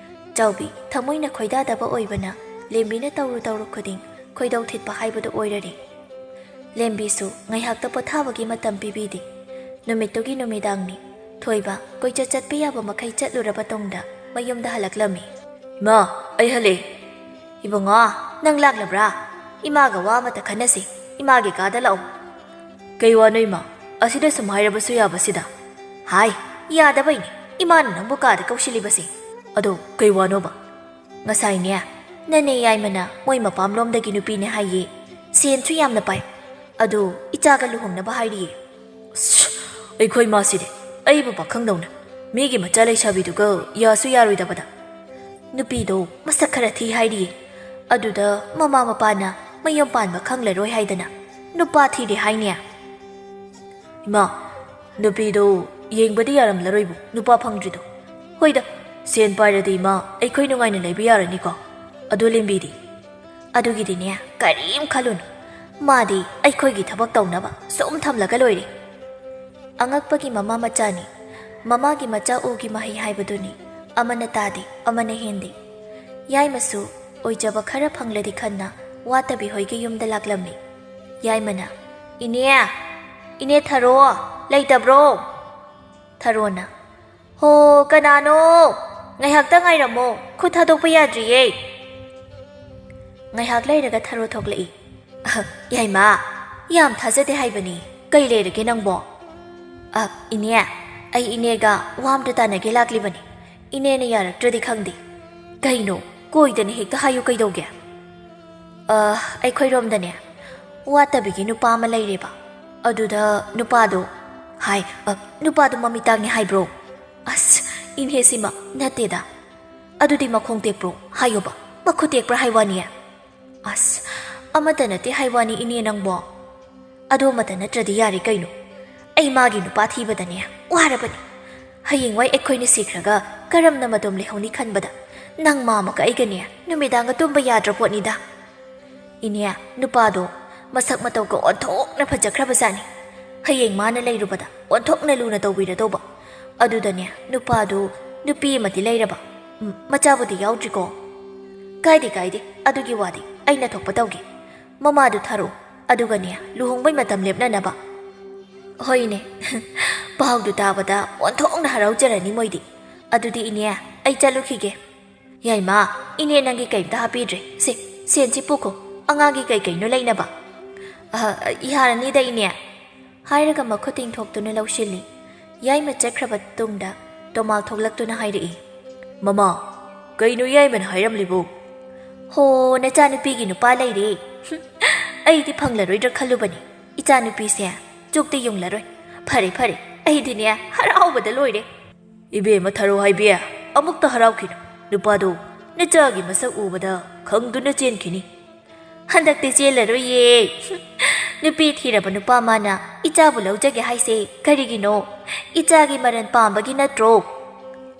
ꯆꯥꯎꯕꯤ ꯊꯃꯣꯏꯅ ꯈꯣꯏꯗꯥꯗꯕ ꯑꯣꯏꯕꯅ ꯂꯦꯝꯕꯤꯅ ꯇꯧꯔꯨ ꯈꯨꯗꯤꯡ ꯈꯣꯏꯗꯧ ꯊꯤꯠꯄ ꯍꯥꯏꯕꯗꯨ ꯑꯣꯏꯔꯔꯤ ꯂꯦꯝꯕꯤꯁꯨ ꯉꯥꯏꯍꯥꯛꯇ ꯄꯣꯊꯥꯕꯒꯤ ꯃꯇꯝ ꯄꯤꯕꯤꯗꯦ ꯅꯨꯃꯤꯠꯇꯨꯒꯤ ꯅꯨꯃꯤꯗꯥꯡꯅꯤ ꯊꯣꯏꯕ ꯀꯣꯏꯆꯠ ꯆꯠꯄ ꯌꯥꯕ ꯃꯈꯩ ꯆꯠꯂꯨꯔꯕ ꯇꯨꯡꯗ ꯃꯌꯨꯝꯗ ꯍꯜꯂꯛꯂꯝꯃꯤ ꯏꯃꯥ ꯑꯩ ꯍꯜꯂꯦ ꯏꯕꯨꯡꯉꯣ ꯅꯪ ꯂꯥꯛꯂꯕ꯭ꯔꯥ ꯏꯃꯥꯒ ꯋꯥ ꯑꯃꯇ ꯈꯟꯅꯁꯤ ꯏꯃꯥꯒꯤ ꯀꯥꯗ ꯂꯥꯛꯑꯣ ꯀꯩ ꯋꯥꯅꯣ ꯏꯃꯥ ꯑꯁꯤꯗ ꯁꯨꯝ ꯍꯥꯏꯔꯕꯁꯨ ꯌꯥꯕꯁꯤꯗ ꯍꯥꯏ ꯌꯥꯗꯕꯩꯅꯤ ꯏꯃꯥꯅ ꯅꯪꯕꯨ ꯀꯥꯗ ꯀꯧꯁꯤꯜꯂꯤꯕꯁꯦ ꯑꯗꯣ ꯀꯩ ꯋꯥꯅꯣꯕ ꯉꯁꯥꯏꯅꯦ ꯅꯅꯦ ꯌꯥꯏꯃꯅ ꯃꯣꯏ ꯃꯄꯥꯝꯂꯣꯝꯗꯒꯤ ꯅꯨꯄꯤꯅꯦ ꯍꯥꯏꯌꯦ ꯁꯦꯟꯁꯨ ꯌꯥꯝꯅ ꯄꯥꯏ ꯑꯗꯨ ꯏꯆꯥꯒ ꯂꯨꯍꯣꯡꯅꯕ ꯍꯥꯏꯔꯤꯌꯦ ꯑꯩꯈꯣꯏ ꯃꯥꯁꯤꯗꯤ ꯑꯩꯕꯨ ꯄꯥꯈꯪꯗꯧꯅ ꯃꯤꯒꯤ ꯃꯆꯥ ꯂꯩꯁꯥꯕꯤꯗꯨꯒ ꯌꯥꯁꯨ ꯌꯥꯔꯣꯏꯗꯕꯗ ꯅꯨꯄꯤꯗꯣ ꯃꯁꯛ ꯈꯔ ꯊꯤ ꯍꯥꯏꯔꯤꯌꯦ ꯑꯗꯨꯗ ꯃꯃꯥ ꯃꯄꯥꯅ ꯃꯌꯨꯝ ꯄꯥꯟꯕ ꯈꯪꯂꯔꯣꯏ ꯍꯥꯏꯗꯅ ꯅꯨꯄꯥ ꯊꯤꯔꯦ ꯍꯥꯏꯅꯦ ꯏꯃꯥ ꯅꯨꯄꯤꯗꯣ ꯌꯦꯡꯕꯗꯤ ꯌꯥꯔꯝꯂꯔꯣꯏꯕꯨ ꯅꯨꯄꯥ ꯐꯪꯗ꯭ꯔꯤꯗꯣ ꯍꯣꯏꯗ ꯁꯦꯟ ꯄꯥꯏꯔꯗꯤ ꯏꯃꯥ ꯑꯩꯈꯣꯏ ꯅꯨꯡꯉꯥꯏꯅ ꯂꯩꯕ ꯌꯥꯔꯅꯤꯀꯣ ꯑꯗꯨ ꯂꯦꯝꯕꯤꯗꯤ ꯑꯗꯨꯒꯤꯗꯤꯅꯦ ꯀꯔꯤꯝ ꯈꯜꯂꯨꯅꯨ ꯃꯥꯗꯤ ꯑꯩꯈꯣꯏꯒꯤ ꯊꯕꯛ ꯇꯧꯅꯕ ꯁꯨꯝ ꯊꯝꯂꯒ ꯂꯣꯏꯔꯦ ꯑꯉꯛꯄꯒꯤ ꯃꯃꯥ ꯃꯆꯥꯅꯤ ꯃꯃꯥꯒꯤ ꯃꯆꯥ ꯎꯒꯤ ꯃꯍꯩ ꯍꯥꯏꯕꯗꯨꯅꯤ ꯑꯃꯅ ꯇꯥꯗꯦ ꯑꯃꯅ ꯍꯦꯟꯗꯦ ꯌꯥꯏꯃꯁꯨ ꯑꯣꯏꯖꯕ ꯈꯔ ꯐꯪꯂꯗꯤ ꯈꯟꯅ ꯋꯥꯇꯕꯤ ꯍꯣꯏꯒꯤ ꯌꯨꯝꯗ ꯂꯥꯛꯂꯝꯃꯤ ꯌꯥꯏꯃꯅ ꯏꯅꯦ ꯊꯔꯣ ꯂꯩꯇꯕ꯭ꯔꯣ ꯊꯔꯣꯅ ꯍꯣ ꯀꯅꯥꯅꯣ ꯉꯥꯏꯍꯥꯛꯇ ꯉꯥꯏꯔꯝꯃꯣ ꯈꯨꯠ ꯊꯥꯗꯣꯛꯄ ꯌꯥꯗ꯭ꯔꯤꯌꯦ ꯉꯥꯏꯍꯥꯛ ꯂꯩꯔꯒ ꯊꯔꯣ ꯊꯣꯛꯂꯛꯏ ꯌꯥꯏꯃ ꯌꯥꯝ ꯊꯥꯖꯗꯦ ꯍꯥꯏꯕꯅꯤ ꯀꯩ ꯂꯩꯔꯒꯦ ꯅꯪꯕꯣ ꯏꯅꯦ ꯑꯩ ꯏꯅꯦꯒ ꯋꯥ ꯑꯝꯇ ꯇꯥꯟꯅꯒꯦ ꯂꯥꯛꯂꯤꯕꯅꯤ ꯏꯅꯦꯅ ꯌꯥꯔꯛꯇ꯭ꯔꯗꯤ ꯈꯪꯗꯦ ꯀꯩꯅꯣ ꯀꯣꯏꯗꯅ ꯍꯦꯛꯇ ꯍꯥꯏꯌꯨ ꯀꯩꯗꯧꯒꯦ ꯑꯩꯈꯣꯏꯔꯣꯝꯗꯅꯦ ꯋꯥꯇꯕꯤꯒꯤ ꯅꯨꯄꯥ ꯑꯃ ꯂꯩꯔꯦꯕ ꯑꯗꯨꯗ ꯅꯨꯄꯥꯗꯣ ꯍꯥꯏ ꯅꯨꯄꯥꯗꯣ ꯃꯃꯤꯠ ꯇꯥꯡꯉꯦ ꯍꯥꯏꯕ꯭ꯔꯣ ꯑꯁ ꯏꯅꯦꯁꯤꯃ ꯅꯠꯇꯦꯗ ꯑꯗꯨꯗꯤ ꯃꯈꯣꯡ ꯇꯦꯛꯄ꯭ꯔꯣ ꯍꯥꯏꯌꯣꯕ ꯃꯈꯨꯠ ꯇꯦꯛꯄ꯭ꯔꯥ ꯍꯥꯏꯋꯥꯅꯤ ꯑꯁ ꯑꯃꯠꯇ ꯅꯠꯇꯦ ꯍꯥꯏꯋꯥꯅꯤ ꯏꯅꯦ ꯅꯪꯕꯣ ꯑꯗꯨ ꯑꯃꯠꯇ ꯅꯠꯇ꯭ꯔꯗꯤ ꯌꯥꯔꯦ ꯀꯩꯅꯣ ꯑꯩ ꯃꯥꯒꯤ ꯅꯨꯄꯥ ꯊꯤꯕꯗꯅꯦ ꯋꯥꯔꯕꯅꯤ ꯍꯌꯦꯡꯋꯥꯏ ꯑꯩꯈꯣꯏꯅ ꯁꯤꯈ꯭ꯔꯒ ꯀꯔꯝꯅ ꯃꯇꯝ ꯂꯩꯍꯧꯅꯤ ꯈꯟꯕꯗ ꯅꯪ ꯃꯥꯃꯒ ꯑꯩꯒꯅꯦ ꯅꯨꯃꯤꯗꯥꯡꯒ ꯇꯨꯝꯕ ꯌꯥꯗ꯭ꯔ ꯄꯣꯠꯅꯤꯗ ꯏꯅꯦ ꯅꯨꯄꯥꯗꯣ ꯃꯁꯛ ꯃꯇꯧꯒ ꯑꯣꯟꯊꯣꯛꯅ ꯐꯖꯈ꯭ꯔꯕꯖꯥꯠꯅꯤ ꯍꯌꯦꯡ ꯃꯥꯅ ꯂꯩꯔꯨꯕꯗ ꯑꯣꯟꯊꯣꯛꯅ ꯂꯨꯅ ꯇꯧꯕꯤꯔꯗꯧꯕ ꯑꯗꯨꯗꯅꯦ ꯅꯨꯄꯥꯗꯨ ꯅꯨꯄꯤ ꯑꯃꯗꯤ ꯂꯩꯔꯕ ꯃꯆꯥꯕꯨꯗꯤ ꯌꯥꯎꯗ꯭ꯔꯤꯀꯣ ꯀꯥꯏꯗꯦ ꯑꯗꯨꯒꯤ ꯋꯥꯗꯤ ꯑꯩꯅ ꯊꯣꯛꯄ ꯇꯧꯒꯦ ꯃꯃꯥꯗꯨ ꯊꯥꯔꯣ ꯑꯗꯨꯒꯅꯦ ꯂꯨꯍꯣꯡꯕꯩ ꯃꯇꯝ ꯂꯦꯞꯅꯅꯕ ꯍꯣꯏꯅꯦ ꯄꯥꯎꯗꯨ ꯇꯥꯕꯗ ꯑꯣꯟꯊꯣꯛꯅ ꯍꯔꯥꯎꯖꯔꯅꯤ ꯃꯣꯏꯗꯤ ꯑꯗꯨꯗꯤ ꯏꯅꯦ ꯑꯩ ꯆꯠꯂꯨꯈꯤꯒꯦ ꯌꯥꯏꯃ ꯏꯅꯦ ꯅꯪꯒꯤ ꯀꯩꯝꯇ ꯍꯥꯞꯄꯤꯗ꯭ꯔꯦ ꯁꯦꯟꯁꯤ ꯄꯨꯈꯣ ꯑꯉꯥꯡꯒꯤ ꯀꯩꯅꯣ ꯂꯩꯅꯕ ꯌꯥꯔꯅꯤꯗ ꯏꯅꯦ ꯍꯥꯏꯔꯒ ꯃꯈꯨꯠ ꯇꯤꯡꯊꯣꯛꯇꯨꯅ ꯂꯧꯁꯤꯜꯂꯤ ꯌꯥꯏꯃ ꯆꯠꯈ꯭ꯔꯕ ꯇꯨꯡꯗ ꯇꯣꯃꯥꯜ ꯊꯣꯛꯂꯛꯇꯨꯅ ꯍꯥꯏꯔꯛꯏ ꯃꯃꯥ ꯀꯩꯅꯣ ꯌꯥꯏꯃꯅ ꯍꯥꯏꯔꯝꯂꯤꯕꯣ ꯍꯣ ꯅꯆꯥꯅꯨꯄꯤꯒꯤ ꯅꯨꯄꯥ ꯂꯩꯔꯦ ꯑꯩꯗꯤ ꯐꯪꯂꯔꯣꯏꯗ꯭ꯔꯥ ꯈꯜꯂꯨꯕꯅꯤ ꯏꯆꯥꯅꯨꯄꯤꯁꯦ ꯆꯨꯛꯇꯤ ꯌꯨꯡꯂꯔꯣꯏ ꯐꯔꯦ ꯐꯔꯦ ꯑꯩꯗꯤꯅꯦ ꯍꯔꯥꯎꯕꯗ ꯂꯣꯏꯔꯦ ꯏꯕꯦꯝꯃ ꯊꯔꯣ ꯍꯥꯏꯕꯤ ꯑꯃꯨꯛꯇ ꯍꯔꯥꯎꯈꯤꯅꯨ ꯅꯨꯄꯥꯗꯣ ꯅꯆꯥꯒꯤ ꯃꯁꯛ ꯎꯕꯗ ꯈꯪꯗꯨꯅ ꯆꯦꯟꯈꯤꯅꯤ ꯍꯟꯗꯛꯇꯤ ꯆꯦꯜꯂꯔꯣꯏꯌꯦ ꯅꯨꯄꯤ ꯊꯤꯔꯕ ꯅꯨꯄꯥ ꯃꯥꯅ ꯏꯆꯥꯕꯨ ꯂꯧꯖꯒꯦ ꯍꯥꯏꯁꯦ ꯀꯔꯤꯒꯤꯅꯣ ꯏꯆꯥꯒꯤ ꯃꯔꯟ ꯄꯥꯝꯕꯒꯤ ꯅꯠꯇ꯭ꯔꯣ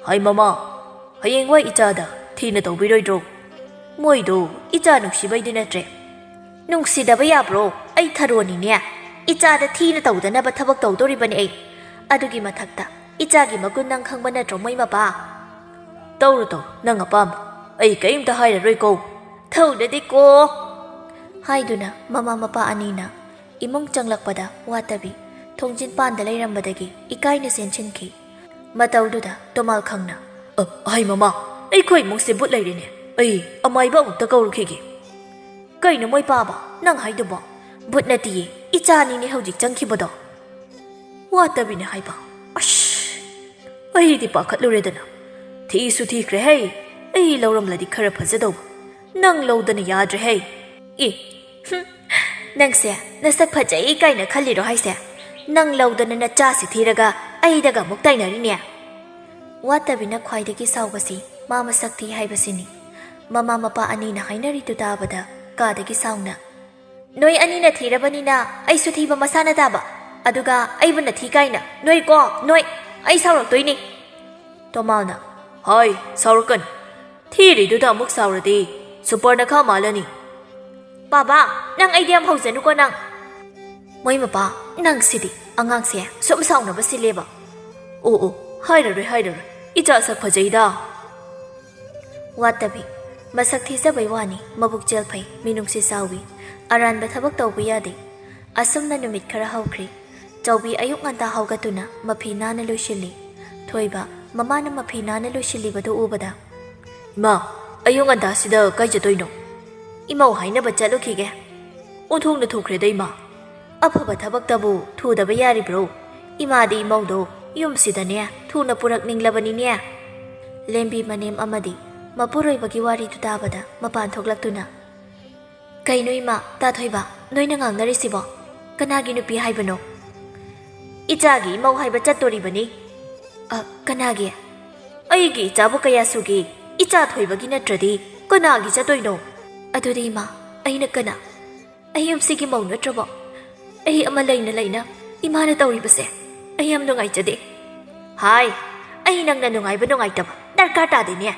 ꯍꯥꯏ ꯃꯃꯥ ꯍꯌꯦꯡꯋꯥꯏ ꯏꯆꯥꯗ ꯊꯤꯅ ꯇꯧꯕꯤꯔꯣꯏꯗ꯭ꯔꯣ ꯃꯣꯏꯗꯣ ꯏꯆꯥ ꯅꯨꯡꯁꯤꯕꯩꯗꯤ ꯅꯠꯇ꯭ꯔꯦ ꯅꯨꯡꯁꯤꯗꯕ ꯌꯥꯕ꯭ꯔꯣ ꯑꯩ ꯊꯔꯣꯅꯤꯅꯦ ꯏꯆꯥꯗ ꯊꯤꯅ ꯇꯧꯗꯅꯕ ꯊꯕꯛ ꯇꯧꯗꯣꯔꯤꯕꯅꯤ ꯑꯩ ꯑꯗꯨꯒꯤ ꯃꯊꯛꯇ ꯏꯆꯥꯒꯤ ꯃꯒꯨꯟ ꯅꯪ ꯈꯪꯕ ꯅꯠꯇ꯭ꯔꯣ ꯃꯣꯏ ꯃꯄꯥ ꯇꯧꯔꯣ ꯇꯧ ꯅꯪ ꯑꯄꯥꯝꯕ ꯑꯩ ꯀꯔꯤꯝꯇ ꯍꯥꯏꯔꯔꯣꯏꯀꯣ ꯊꯧꯗꯗꯤꯀꯣ ꯍꯥꯏꯗꯨꯅ ꯃꯃꯥ ꯃꯄꯥ ꯑꯅꯤꯅ ꯏꯃꯨꯡ ꯆꯪꯂꯛꯄꯗ ꯋꯥꯇꯕꯤ ꯊꯣꯡꯖꯤꯟꯄꯥꯟꯗ ꯂꯩꯔꯝꯕꯗꯒꯤ ꯏꯀꯥꯏꯅ ꯆꯦꯟꯁꯤꯟꯈꯤ ꯃꯇꯧꯗꯨꯗ ꯇꯣꯃꯥꯜ ꯈꯪꯅ ꯍꯥꯏ ꯃꯃꯥ ꯑꯩꯈꯣꯏ ꯏꯃꯨꯡꯁꯦ ꯕꯨꯠ ꯂꯩꯔꯦꯅꯦ ꯑꯩ ꯑꯃꯥꯏꯕ ꯑꯃꯨꯛꯇ ꯀꯧꯔꯨꯈꯤꯒꯦ ꯀꯩꯅꯣ ꯃꯣꯏ ꯄꯥꯕ ꯅꯪ ꯍꯥꯏꯗꯨꯕꯣ ꯕꯨꯠ ꯅꯠꯇꯤꯌꯦ ꯏꯆꯥꯅꯤꯅꯦ ꯍꯧꯖꯤꯛ ꯆꯪꯈꯤꯕꯗꯣ ꯋꯥꯇꯕꯤꯅ ꯍꯥꯏꯕ ꯑꯁ ꯑꯩꯗꯤ ꯄꯥꯈꯠꯂꯨꯔꯦꯗꯅ ꯊꯤꯁꯨ ꯊꯤꯈ꯭ꯔꯦ ꯍꯩ ꯑꯩ ꯂꯧꯔꯝꯂꯗꯤ ꯈꯔ ꯐꯖꯗꯧꯕ ꯅꯪ ꯂꯧꯗꯅ ꯌꯥꯗ꯭ꯔꯦ ꯍꯩ ꯅꯪꯁꯦ ꯅꯁꯛ ꯐꯖꯩ ꯀꯥꯏꯅ ꯈꯜꯂꯤꯔꯣ ꯍꯥꯏꯁꯦ ꯅꯪ ꯂꯧꯗꯅ ꯅꯆꯥꯁꯤ ꯊꯤꯔꯒ ꯑꯩꯗꯒ ꯑꯃꯨꯛ ꯇꯥꯏꯅꯔꯤꯅꯦ ꯋꯥꯇꯕꯤꯅ ꯈ꯭ꯋꯥꯏꯗꯒꯤ ꯁꯥꯎꯕꯁꯤ ꯃꯥ ꯃꯁꯛ ꯊꯤ ꯍꯥꯏꯕꯁꯤꯅꯤ ꯃꯃꯥ ꯃꯄꯥ ꯑꯅꯤꯅ ꯍꯥꯏꯅꯔꯤꯗꯨ ꯇꯥꯕꯗ ꯀꯥꯗꯒꯤ ꯁꯥꯎꯅ ꯅꯣꯏ ꯑꯅꯤꯅ ꯊꯤꯔꯕꯅꯤꯅ ꯑꯩꯁꯨ ꯊꯤꯕ ꯃꯁꯥꯅ ꯇꯥꯕ ꯑꯗꯨꯒ ꯑꯩꯕꯨꯅ ꯊꯤ ꯀꯥꯏꯅ ꯅꯣꯏ ꯑꯩ ꯁꯥꯎꯔꯛꯇꯣꯏꯅꯤ ꯇꯣꯃꯥꯜꯅ ꯍꯥꯏ ꯁꯥꯎꯔꯛꯀꯅꯤ ꯊꯤꯔꯤꯗꯨꯗ ꯑꯃꯨꯛ ꯁꯥꯎꯔꯗꯤ ꯁꯨꯄꯔꯅꯈꯥ ꯃꯥꯜꯂꯅꯤ ꯕꯥꯕꯥ ꯅꯪ ꯑꯩꯗꯤ ꯌꯥꯝ ꯍꯧꯖꯅꯨꯀꯣ ꯅꯪ ꯃꯣꯏ ꯃꯄꯥ ꯅꯪꯁꯤꯗꯤ ꯑꯉꯥꯡꯁꯦ ꯁꯨꯝ ꯁꯥꯎꯅꯕ ꯁꯤꯜꯂꯦꯕ ꯑꯣ ꯍꯥꯏꯔꯔꯣꯏ ꯏꯆꯥ ꯁꯛ ꯐꯖꯩꯗ ꯋꯥꯇꯕꯤ ꯃꯁꯛ ꯊꯤꯖꯕꯩ ꯋꯥꯅꯤ ꯃꯕꯨꯛ ꯆꯦꯜ ꯐꯩ ꯃꯤꯅꯨꯡꯁꯤ ꯆꯥꯎꯏ ꯑꯔꯥꯟꯕ ꯊꯕꯛ ꯇꯧꯕ ꯌꯥꯗꯦ ꯑꯁꯨꯝꯅ ꯅꯨꯃꯤꯠ ꯈꯔ ꯍꯧꯈ꯭ꯔꯦ ꯆꯧꯕꯤ ꯑꯌꯨꯛ ꯉꯟꯇꯥ ꯍꯧꯒꯠꯇꯨꯅ ꯃꯐꯤ ꯅꯥꯟꯅ ꯂꯣꯏꯁꯤꯜꯂꯤ ꯊꯣꯏꯕ ꯃꯃꯥꯅ ꯃꯐꯤ ꯅꯥꯟꯅ ꯂꯣꯏꯁꯤꯜꯂꯤꯕꯗꯨ ꯎꯕꯗ ꯏꯃꯥ ꯑꯌꯨꯛ ꯉꯟꯇꯥꯁꯤꯗ ꯀꯥꯏ ꯆꯠꯇꯣꯏꯅꯣ ꯏꯃꯧ ꯍꯥꯏꯅꯕ ꯆꯠꯂꯨꯈꯤꯒꯦ ꯑꯣꯟꯊꯣꯛꯅ ꯊꯨꯈ꯭ꯔꯦꯗ ꯏꯃꯥ ꯑꯐꯕ ꯊꯕꯛꯇꯕꯨ ꯊꯨꯗꯕ ꯌꯥꯔꯤꯕ꯭ꯔꯣ ꯏꯃꯥꯗꯤ ꯏꯃꯧꯗꯣ ꯌꯨꯝꯁꯤꯗꯅꯦ ꯊꯨꯅ ꯄꯨꯔꯛꯅꯤꯡꯂꯕꯅꯤꯅꯦ ꯂꯦꯝꯕꯤ ꯃꯅꯦꯝ ꯑꯃꯗꯤ ꯃꯄꯨꯔꯣꯏꯕꯒꯤ ꯋꯥꯔꯤꯗꯨ ꯇꯥꯕꯗ ꯃꯄꯥꯟ ꯊꯣꯛꯂꯛꯇꯨꯅ ꯀꯩꯅꯣ ꯏꯃꯥ ꯇꯥꯊꯣꯏꯕ ꯅꯣꯏꯅ ꯉꯥꯡꯅꯔꯤꯁꯤꯕꯣ ꯀꯅꯥꯒꯤ ꯅꯨꯄꯤ ꯍꯥꯏꯕꯅꯣ ꯏꯆꯥꯒꯤ ꯏꯃꯧ ꯍꯥꯏꯕ ꯆꯠꯇꯣꯔꯤꯕꯅꯤ ꯀꯅꯥꯒꯤ ꯑꯩꯒꯤ ꯏꯆꯥꯕꯨ ꯀꯌꯥ ꯁꯨꯒꯦ ꯏꯆꯥ ꯊꯣꯏꯕꯒꯤ ꯅꯠꯇ꯭ꯔꯗꯤ ꯀꯅꯥꯒꯤ ꯆꯠꯇꯣꯏꯅꯣ ꯑꯗꯨꯗꯤ ꯏꯃꯥ ꯑꯩꯅ ꯀꯅꯥ ꯑꯩ ꯌꯨꯝꯁꯤꯒꯤ ꯃꯧ ꯅꯠꯇ꯭ꯔꯕꯣ ꯑꯩ ꯑꯃ ꯂꯩꯅ ꯏꯃꯥꯅ ꯇꯧꯔꯤꯕꯁꯦ ꯑꯩ ꯌꯥꯝ ꯅꯨꯡꯉꯥꯏꯖꯗꯦ ꯍꯥꯏ ꯑꯩ ꯅꯪꯅ ꯅꯨꯡꯉꯥꯏꯕ ꯅꯨꯡꯉꯥꯏꯇꯕ ꯗꯔꯀꯥꯔ ꯇꯥꯗꯦꯅꯦ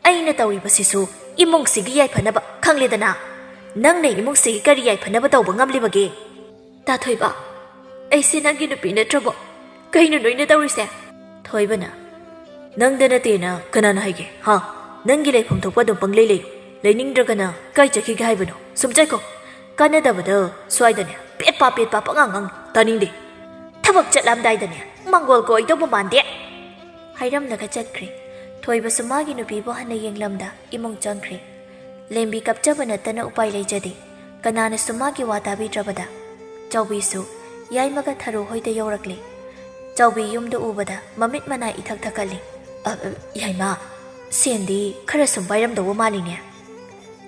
ꯑꯩꯅ ꯇꯧꯔꯤꯕꯁꯤꯁꯨ ꯏꯃꯨꯡꯁꯤꯒꯤ ꯌꯥꯏꯐꯅꯕ ꯈꯪꯂꯦꯗꯅ ꯅꯪꯅ ꯏꯃꯨꯡꯁꯤꯒꯤ ꯀꯔꯤ ꯌꯥꯏꯐꯅꯕ ꯇꯧꯕ ꯉꯝꯂꯤꯕꯒꯦ ꯇꯥꯊꯣꯏꯕ ꯑꯩꯁꯦ ꯅꯪꯒꯤ ꯅꯨꯄꯤ ꯅꯠꯇ꯭ꯔꯕꯣ ꯀꯩꯅꯣ ꯅꯣꯏꯅ ꯇꯧꯔꯤꯁꯦ ꯊꯣꯏꯕꯅ ꯅꯪꯗ ꯅꯠꯇꯦꯅ ꯀꯅꯥꯅ ꯍꯥꯏꯒꯦ ꯅꯪꯒꯤ ꯂꯩꯐꯝ ꯊꯣꯛꯄ ꯑꯗꯨꯝ ꯄꯪꯂꯩ ꯂꯩꯌꯨ ꯂꯩꯅꯤꯡꯗ꯭ꯔꯒꯅ ꯀꯥꯏ ꯆꯠꯈꯤꯒꯦ ꯍꯥꯏꯕꯅꯣ ꯁꯨꯝ ꯆꯠꯈꯣ ꯀꯥꯟꯅꯗꯕꯗ ꯁ꯭ꯋꯥꯏꯗꯅꯦ ꯄꯦꯠꯄꯥ ꯄꯉꯥꯡ ꯇꯥꯅꯤꯡꯗꯦ ꯊꯕꯛ ꯆꯠꯂꯝꯗꯥꯏꯗꯅꯦ ꯃꯪꯒꯣꯜ ꯀꯣꯏꯗꯧꯕ ꯃꯥꯟꯗꯦ ꯍꯥꯏꯔꯝꯂꯒ ꯆꯠꯈ꯭ꯔꯦ ꯊꯣꯏꯕꯁꯨ ꯃꯥꯒꯤ ꯅꯨꯄꯤꯕꯨ ꯍꯟꯅ ꯌꯦꯡꯂꯝꯗ ꯏꯃꯨꯡ ꯆꯪꯈ꯭ꯔꯦ ꯂꯦꯝꯕꯤ ꯀꯞꯆꯕ ꯅꯠꯇꯅ ꯎꯄꯥꯏ ꯂꯩꯖꯗꯦ ꯀꯅꯥꯅꯁꯨ ꯃꯥꯒꯤ ꯋꯥ ꯇꯥꯕꯤꯗ꯭ꯔꯕꯗ ꯆꯧꯕꯤꯁꯨ ꯌꯥꯏꯃꯒ ꯊꯔꯣ ꯍꯣꯏꯗ ꯌꯧꯔꯛꯂꯦ ꯆꯧꯕꯤ ꯌꯨꯝꯗ ꯎꯕꯗ ꯃꯃꯤꯠ ꯃꯅꯥꯏ ꯏꯊꯛ ꯊꯛꯀꯠꯂꯤ ꯌꯥꯏꯃ ꯁꯦꯟꯗꯤ ꯈꯔ ꯁꯨꯝ ꯄꯥꯏꯔꯝꯗꯧꯕ ꯃꯥꯜꯂꯤꯅꯦ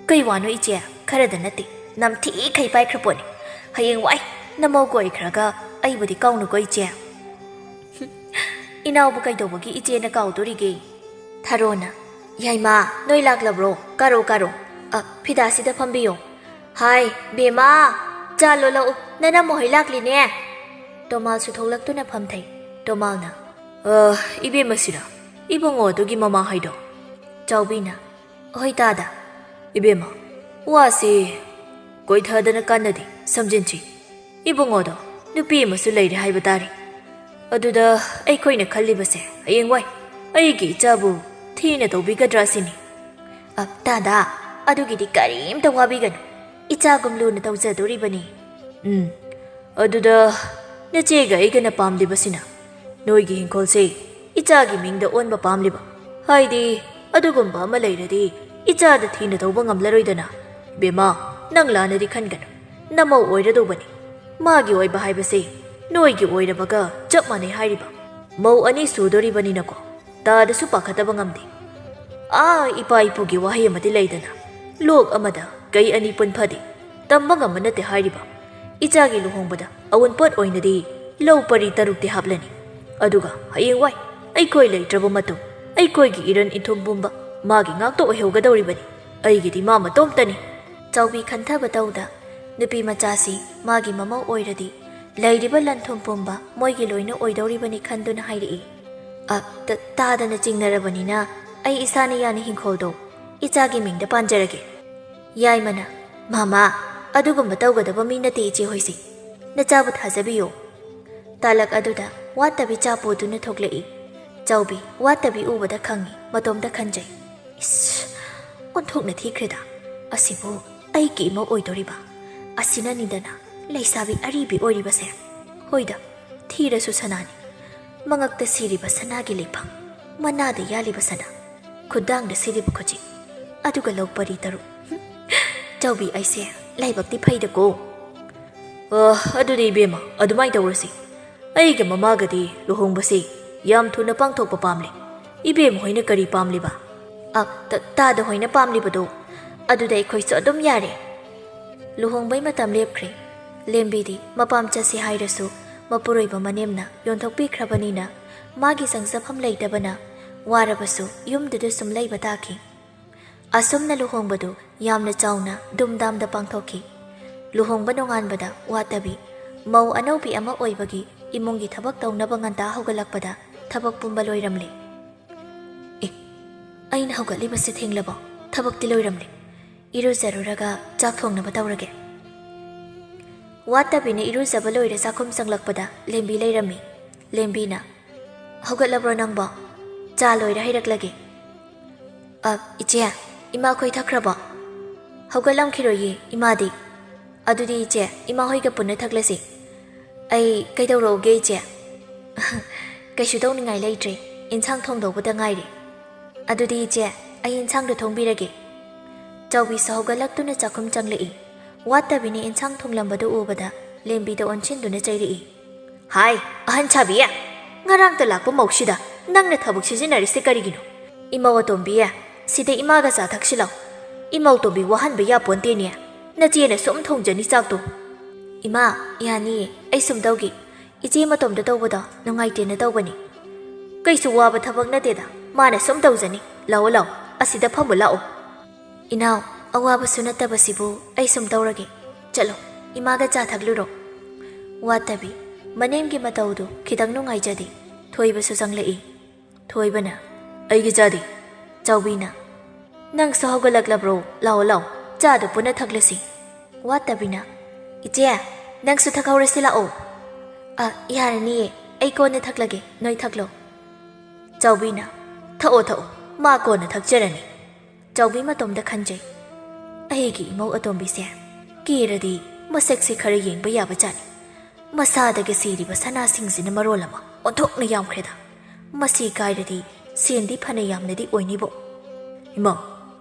ꯀꯩ ꯋꯥꯅꯣ ꯏꯆꯦ ꯈꯔꯗ ꯅꯠꯇꯦ ꯅꯝꯊꯤꯈꯩ ꯄꯥꯏꯈ꯭ꯔꯄꯣꯠꯅꯤ ꯍꯌꯦꯡ ꯋꯥꯏ ꯅꯃꯧ ꯀꯣꯏꯈ꯭ꯔꯒ ꯑꯩꯕꯨꯗꯤ ꯀꯥꯎꯅꯨꯀꯣ ꯏꯆꯦ ꯏꯅꯥꯎꯕꯨ ꯀꯩꯗꯧꯕꯒꯤ ꯏꯆꯦꯅ ꯀꯥꯎꯗꯣꯔꯤꯒꯦ ꯊꯔꯣꯅ ꯌꯥꯏꯃ ꯅꯣꯏ ꯂꯥꯛꯂꯕ꯭ꯔꯣ ꯀꯥꯔꯣ ꯐꯤꯗꯥꯁꯤꯗ ꯐꯝꯕꯤꯌꯣ ꯍꯥꯏ ꯕꯦꯃꯥ ꯆꯥ ꯂꯣꯜꯂꯛꯎ ꯅꯅꯝꯃ ꯍꯣꯏ ꯂꯥꯛꯂꯤꯅꯦ ꯇꯣꯃꯥꯜꯁꯨ ꯊꯣꯛꯂꯛꯇꯨꯅ ꯐꯝꯊꯩ ꯇꯣꯃꯥꯜꯅ ꯏꯕꯦꯝꯃꯁꯤꯔ ꯏꯕꯨꯡꯉꯣ ꯑꯗꯨꯒꯤ ꯃꯃꯥ ꯍꯥꯏꯗꯣ ꯆꯥꯎꯕꯤꯅ ꯍꯣꯏ ꯇꯥꯗ ꯏꯕꯦꯝꯃ ꯋꯥꯁꯤ ꯀꯣꯏꯊꯗꯅ ꯀꯥꯟꯅꯗꯦ ꯁꯝꯖꯤꯟꯁꯤ ꯏꯕꯨꯡꯉꯣꯗꯣ ꯅꯨꯄꯤ ꯑꯃꯁꯨ ꯂꯩꯔꯦ ꯍꯥꯏꯕ ꯇꯥꯔꯤ ꯑꯗꯨꯗ ꯑꯩꯈꯣꯏꯅ ꯈꯜꯂꯤꯕꯁꯦ ꯍꯌꯦꯡꯋꯥꯏ ꯑꯩꯒꯤ ꯏꯆꯥꯕꯨ ꯊꯤꯅ ꯇꯧꯕꯤꯒꯗ꯭ꯔꯥ ꯁꯤꯅꯤ ꯇꯥꯗꯥ ꯑꯗꯨꯒꯤꯗꯤ ꯀꯔꯤꯝꯇ ꯋꯥꯕꯤꯒꯅꯨ ꯏꯆꯥꯒꯨꯝ ꯂꯨꯅ ꯇꯧꯖꯗꯣꯔꯤꯕꯅꯤ ꯑꯗꯨꯗ ꯅꯆꯦꯒ ꯑꯩꯒꯅ ꯄꯥꯝꯂꯤꯕꯁꯤꯅ ꯅꯣꯏꯒꯤ ꯍꯤꯡꯈꯣꯜꯁꯦ ꯏꯆꯥꯒꯤ ꯃꯤꯡꯗ ꯑꯣꯟꯕ ꯄꯥꯝꯂꯤꯕ ꯍꯥꯏꯗꯤ ꯑꯗꯨꯒꯨꯝꯕ ꯑꯃ ꯂꯩꯔꯗꯤ ꯏꯆꯥꯗ ꯊꯤꯅ ꯇꯧꯕ ꯉꯝꯂꯔꯣꯏꯗꯅ ꯕꯦꯃꯥ ꯅꯪ ꯂꯥꯟꯅꯗꯤ ꯈꯟꯒꯅꯨ ꯅꯃꯧ ꯑꯣꯏꯔꯗꯧꯕꯅꯤ ꯃꯥꯒꯤ ꯑꯣꯏꯕ ꯍꯥꯏꯕꯁꯦ ꯅꯣꯏꯒꯤ ꯑꯣꯏꯔꯕꯒ ꯆꯞ ꯃꯥꯟꯅꯩ ꯍꯥꯏꯔꯤꯕ ꯃꯧ ꯑꯅꯤ ꯁꯨꯗꯣꯔꯤꯕꯅꯤꯅꯀꯣ ꯇꯥꯗꯁꯨ ꯄꯥꯈꯠꯇꯕ ꯉꯝꯗꯦ ꯏꯄꯥ ꯏꯄꯨꯒꯤ ꯋꯥꯍꯩ ꯑꯃꯗꯤ ꯂꯩꯗꯅ ꯂꯣꯛ ꯑꯃꯗ ꯀꯩ ꯑꯅꯤ ꯄꯨꯟꯐꯗꯦ ꯇꯝꯕ ꯉꯝꯕ ꯅꯠꯇꯦ ꯍꯥꯏꯔꯤꯕ ꯏꯆꯥꯒꯤ ꯂꯨꯍꯣꯡꯕꯗ ꯑꯋꯨꯟꯄꯣꯠ ꯑꯣꯏꯅꯗꯤ ꯂꯧ ꯄꯔꯤ 6ꯇꯤ ꯍꯥꯞꯂꯅꯤ ꯑꯗꯨꯒ ꯍꯌꯦꯡꯋꯥꯏ ꯑꯩꯈꯣꯏ ꯂꯩꯇ꯭ꯔꯕ ꯃꯇꯨꯡ ꯑꯩꯈꯣꯏꯒꯤ ꯏꯔꯟ ꯏꯊꯨꯝ ꯄꯨꯝꯕ ꯃꯥꯒꯤ ꯉꯥꯛꯇ ꯑꯣꯏꯍꯧꯒꯗꯧꯔꯤꯕꯅꯤ ꯑꯩꯒꯤꯗꯤ ꯃꯥ ꯃꯇꯣꯝꯇꯅꯤ ꯆꯥꯎꯕꯤ ꯈꯟꯊꯕ ꯇꯧꯗ ꯅꯨꯄꯤ ꯃꯆꯥꯁꯤ ꯃꯥꯒꯤ ꯃꯃꯧ ꯑꯣꯏꯔꯗꯤ ꯂꯩꯔꯤꯕ ꯂꯟꯊꯨꯝ ꯄꯨꯝꯕ ꯃꯣꯏꯒꯤ ꯂꯣꯏꯅ ꯑꯣꯏꯗꯧꯔꯤꯕꯅꯤ ꯈꯟꯗꯨꯅ ꯍꯥꯏꯔꯛꯏ ꯇꯥꯗꯅ ꯆꯤꯡꯅꯔꯕꯅꯤꯅ ꯑꯩ ꯏꯁꯥꯅ ꯌꯥꯅ ꯍꯤꯡꯈꯣꯜꯗꯣ ꯏꯆꯥꯒꯤ ꯃꯤꯡꯗ ꯄꯥꯟꯖꯔꯒꯦ ꯌꯥꯏꯃꯅ ꯃꯃꯥ ꯑꯗꯨꯒꯨꯝꯕ ꯇꯧꯒꯗꯕ ꯃꯤ ꯅꯠꯇꯦ ꯏꯆꯦ ꯍꯣꯏꯁꯤ ꯅꯆꯥꯕꯨ ꯊꯥꯖꯕꯤꯌꯣ ꯇꯥꯂꯛ ꯑꯗꯨꯗ ꯋꯥꯠꯇꯕꯤ ꯆꯥ ꯄꯨꯗꯨꯅ ꯊꯣꯛꯂꯛꯏ ꯆꯥꯎꯕꯤ ꯋꯥꯠꯇꯕꯤ ꯎꯕꯗ ꯈꯪꯉꯤ ꯃꯇꯣꯝꯗ ꯈꯟꯖꯩ ꯏꯁ ꯑꯣꯟꯊꯣꯛꯅ ꯊꯤꯈ꯭ꯔꯦꯗ ꯑꯁꯤꯕꯨ ꯑꯩꯒꯤ ꯏꯃꯧ ꯑꯣꯏꯗꯣꯔꯤꯕ ꯑꯁꯤꯅꯅꯤꯗꯅ ꯂꯩꯁꯥꯕꯤ ꯑꯔꯤꯕꯤ ꯑꯣꯏꯔꯤꯕꯁꯦ ꯍꯣꯏꯗ ꯊꯤꯔꯁꯨ ꯁꯅꯥꯅꯤ ꯃꯉꯛꯇ ꯁꯤꯔꯤꯕ ꯁꯅꯥꯒꯤ ꯂꯩꯐꯝ ꯃꯅꯥꯗ ꯌꯥꯜꯂꯤꯕ ꯁꯅꯥ ꯈꯨꯗꯥꯡꯗ ꯁꯤꯔꯤꯕ ꯈꯨꯖꯤꯛ ꯑꯗꯨꯒ ꯂꯧ ꯄꯔꯤ 6 ꯆꯥꯎꯕꯤ ꯑꯩꯁꯦ ꯂꯥꯏꯕꯛꯇꯤ ꯐꯩꯗꯀꯣ ꯑꯗꯨꯗꯤ ꯏꯕꯦꯝꯃ ꯑꯗꯨꯃꯥꯏꯅ ꯇꯧꯔꯁꯤ ꯑꯩꯒ ꯃꯃꯥꯒꯗꯤ ꯂꯨꯍꯣꯡꯕꯁꯤ ꯌꯥꯝ ꯊꯨꯅ ꯄꯥꯡꯊꯣꯛꯄ ꯄꯥꯝꯂꯤ ꯏꯕꯦꯝ ꯍꯣꯏꯅ ꯀꯔꯤ ꯄꯥꯝꯂꯤꯕ ꯇꯥꯗ ꯍꯣꯏꯅ ꯄꯥꯝꯂꯤꯕꯗꯣ ꯑꯗꯨꯗ ꯑꯩꯈꯣꯏꯁꯨ ꯑꯗꯨꯝ ꯌꯥꯔꯦ ꯂꯨꯍꯣꯡꯕꯩ ꯃꯇꯝ ꯂꯦꯞꯈ꯭ꯔꯦ ꯂꯦꯝꯕꯤꯗꯤ ꯃꯄꯥꯝ ꯆꯠꯁꯤ ꯍꯥꯏꯔꯁꯨ ꯃꯄꯨꯔꯣꯏꯕ ꯃꯅꯦꯝꯅ ꯌꯣꯟꯊꯣꯛꯄꯤꯈ꯭ꯔꯕꯅꯤꯅ ꯃꯥꯒꯤ ꯆꯪꯖꯐꯝ ꯂꯩꯇꯕꯅ ꯋꯥꯔꯕꯁꯨ ꯌꯨꯝꯗꯨꯗ ꯁꯨꯝ ꯂꯩꯕ ꯇꯥꯈꯤ ꯑꯁꯨꯝꯅ ꯂꯨꯍꯣꯡꯕꯗꯨ ꯌꯥꯝꯅ ꯆꯥꯎꯅ ꯗꯨꯝꯗꯥꯝꯗ ꯄꯥꯡꯊꯣꯛꯈꯤ ꯂꯨꯍꯣꯡꯕ ꯅꯣꯡꯉꯥꯟꯕꯗ ꯋꯥꯠꯇꯕꯤ ꯃꯧ ꯑꯅꯧꯕꯤ ꯑꯃ ꯑꯣꯏꯕꯒꯤ ꯏꯃꯨꯡꯒꯤ ꯊꯕꯛ ꯇꯧꯅꯕ ꯉꯟꯇꯥ ꯍꯧꯒꯠꯂꯛꯄꯗ ꯊꯕꯛ ꯄꯨꯝꯕ ꯂꯣꯏꯔꯝꯂꯦ ꯑꯩꯅ ꯍꯧꯒꯠꯂꯤꯕꯁꯤ ꯊꯦꯡꯂꯕꯣ ꯊꯕꯛꯇꯤ ꯂꯣꯏꯔꯝꯂꯦ ꯏꯔꯨꯖꯔꯨꯔꯒ ꯆꯥꯛ ꯊꯣꯡꯅꯕ ꯇꯧꯔꯒꯦ ꯋꯥꯠꯇꯕꯤꯅ ꯏꯔꯨꯖꯕ ꯂꯣꯏꯔ ꯆꯥꯛꯈꯨꯝ ꯆꯪꯂꯛꯄꯗ ꯂꯦꯝꯕꯤ ꯂꯩꯔꯝꯃꯤ ꯂꯦꯝꯕꯤꯅ ꯍꯧꯒꯠꯂꯕ꯭ꯔꯣ ꯅꯪꯕꯣ ꯆꯥ ꯂꯣꯏꯔ ꯍꯩꯔꯛꯂꯒꯦ ꯏꯆꯦ ꯏꯃꯥꯈꯣꯏ ꯊꯛꯈ꯭ꯔꯕꯣ ꯍꯧꯒꯠꯂꯝꯈꯤꯔꯣꯏꯌꯦ ꯏꯃꯥꯗꯤ ꯑꯗꯨꯗꯤ ꯏꯆꯦ ꯏꯃꯥꯍꯣꯏꯒ ꯄꯨꯟꯅ ꯊꯛꯂꯁꯤ ꯑꯩ ꯀꯩꯗꯧꯔꯛꯎꯒꯦ ꯏꯆꯦ ꯀꯩꯁꯨ ꯇꯧꯅꯤꯡꯉꯥꯏ ꯂꯩꯇ꯭ꯔꯦ ꯏꯟꯁꯥꯡ ꯊꯣꯡꯗꯧꯕꯗ ꯉꯥꯏꯔꯦ ꯑꯗꯨꯗꯤ ꯏꯆꯦ ꯑꯩ ꯏꯟꯁꯥꯡꯗꯣ ꯊꯣꯡꯕꯤꯔꯒꯦ ꯆꯥꯎꯕꯤꯁꯨ ꯍꯧꯒꯠꯂꯛꯇꯨꯅ ꯆꯥꯛꯈꯨꯝ ꯆꯪꯂꯛꯏ ꯋꯥꯠꯇꯕꯤꯅ ꯏꯟꯁꯥꯡ ꯊꯣꯡꯂꯝꯕꯗꯨ ꯎꯕꯗ ꯂꯦꯝꯕꯤꯗ ꯑꯣꯟꯁꯤꯟꯗꯨꯅ ꯆꯩꯔꯛꯏ ꯍꯥꯏ ꯑꯍꯟ ꯁꯥꯕꯤ ꯉꯔꯥꯡꯇ ꯂꯥꯛꯄ ꯃꯧꯁꯤꯗ ꯅꯪꯅ ꯊꯕꯛ ꯁꯤꯖꯤꯟꯅꯔꯤꯁꯦ ꯀꯔꯤꯒꯤꯅꯣ ꯏꯃꯧ ꯑꯇꯣꯝꯕꯤ ꯁꯤꯗ ꯏꯃꯥꯒ ꯆꯥ ꯊꯛꯁꯤ ꯂꯥꯎ ꯏꯃꯧ ꯇꯣꯝꯕꯤ ꯋꯥꯍꯟꯕ ꯌꯥꯄꯣꯟꯇꯦꯅꯦ ꯅꯆꯦꯅ ꯁꯨꯝ ꯊꯣꯡꯖꯅꯤ ꯆꯥꯛꯇꯣ ꯏꯃꯥ ꯌꯥꯅꯤꯌꯦ ꯑꯩ ꯁꯨꯝ ꯇꯧꯒꯦ ꯏꯆꯦ ꯃꯇꯣꯝꯗ ꯇꯧꯕꯗꯣ ꯅꯨꯡꯉꯥꯏꯇꯦꯅ ꯇꯧꯕꯅꯤ ꯀꯩꯁꯨ ꯋꯥꯕ ꯊꯕꯛ ꯅꯠꯇꯦꯗ ꯃꯥꯅ ꯁꯨꯝ ꯇꯧꯖꯅꯤ ꯂꯥꯛꯑꯣ ꯂꯥꯛꯑꯣ ꯑꯁꯤꯗ ꯐꯝꯃꯨ ꯂꯥꯛꯑꯣ ꯏꯅꯥꯎ ꯑꯋꯥꯕꯁꯨ ꯅꯠꯇꯕꯁꯤꯕꯨ ꯑꯩ ꯁꯨꯝ ꯇꯧꯔꯒꯦ ꯆꯠꯂꯣ ꯏꯃꯥꯒ ꯆꯥ ꯊꯛꯂꯨꯔꯣ ꯋꯥꯠꯇꯕꯤ ꯃꯅꯦꯝꯒꯤ ꯃꯇꯧꯗꯨ ꯈꯤꯇꯪ ꯅꯨꯡꯉꯥꯏꯖꯗꯦ ꯊꯣꯏꯕꯁꯨ ꯆꯪꯂꯛꯏ ꯊꯣꯏꯕꯅ ꯑꯩꯒꯤ ꯆꯥꯗꯤ ꯆꯥꯎꯕꯤꯅ ꯅꯪꯁꯨ ꯍꯧꯒꯠꯂꯛꯂꯕ꯭ꯔꯣ ꯂꯥꯛꯑꯣ ꯂꯥꯛꯑꯣ ꯆꯥꯗꯣ ꯄꯨꯟꯅ ꯊꯛꯂꯁꯤ ꯋꯥꯠꯇꯕꯤꯅ ꯏꯆꯦ ꯅꯪꯁꯨ ꯊꯛꯍꯧꯔꯁꯤ ꯂꯥꯛꯑꯣ ꯌꯥꯔꯅꯤꯌꯦ ꯑꯩ ꯀꯣꯟꯅ ꯊꯛꯂꯒꯦ ꯅꯣꯏ ꯊꯛꯂꯣ ꯆꯥꯎꯕꯤꯅ ꯊꯛꯑꯣ ꯊꯛꯑꯣ ꯃꯥ ꯀꯣꯟꯅ ꯊꯛꯆꯔꯅꯤ ꯆꯥꯎꯕꯤ ꯃꯇꯣꯝꯗ ꯈꯟꯖꯩ ꯑꯩꯒꯤ ꯏꯃꯧ ꯑꯇꯣꯝꯕꯤꯁꯦ ꯀꯦꯔꯗꯤ ꯃꯁꯛꯁꯦ ꯈꯔ ꯌꯦꯡꯕ ꯌꯥꯕ ꯖꯥꯠꯅꯤ ꯃꯁꯥꯗꯒꯤ ꯁꯤꯔꯤꯕ ꯁꯅꯥꯁꯤꯡꯁꯤꯅ ꯃꯔꯣꯜ ꯑꯃ ꯑꯣꯟꯊꯣꯛꯅ ꯌꯥꯝꯈ꯭ꯔꯦꯗ ꯃꯁꯤ ꯀꯥꯏꯔꯗꯤ ꯁꯦꯟꯗꯤ ꯐꯅ ꯌꯥꯝꯅꯗꯤ ꯑꯣꯏꯅꯤꯕꯣ ꯏꯃꯥ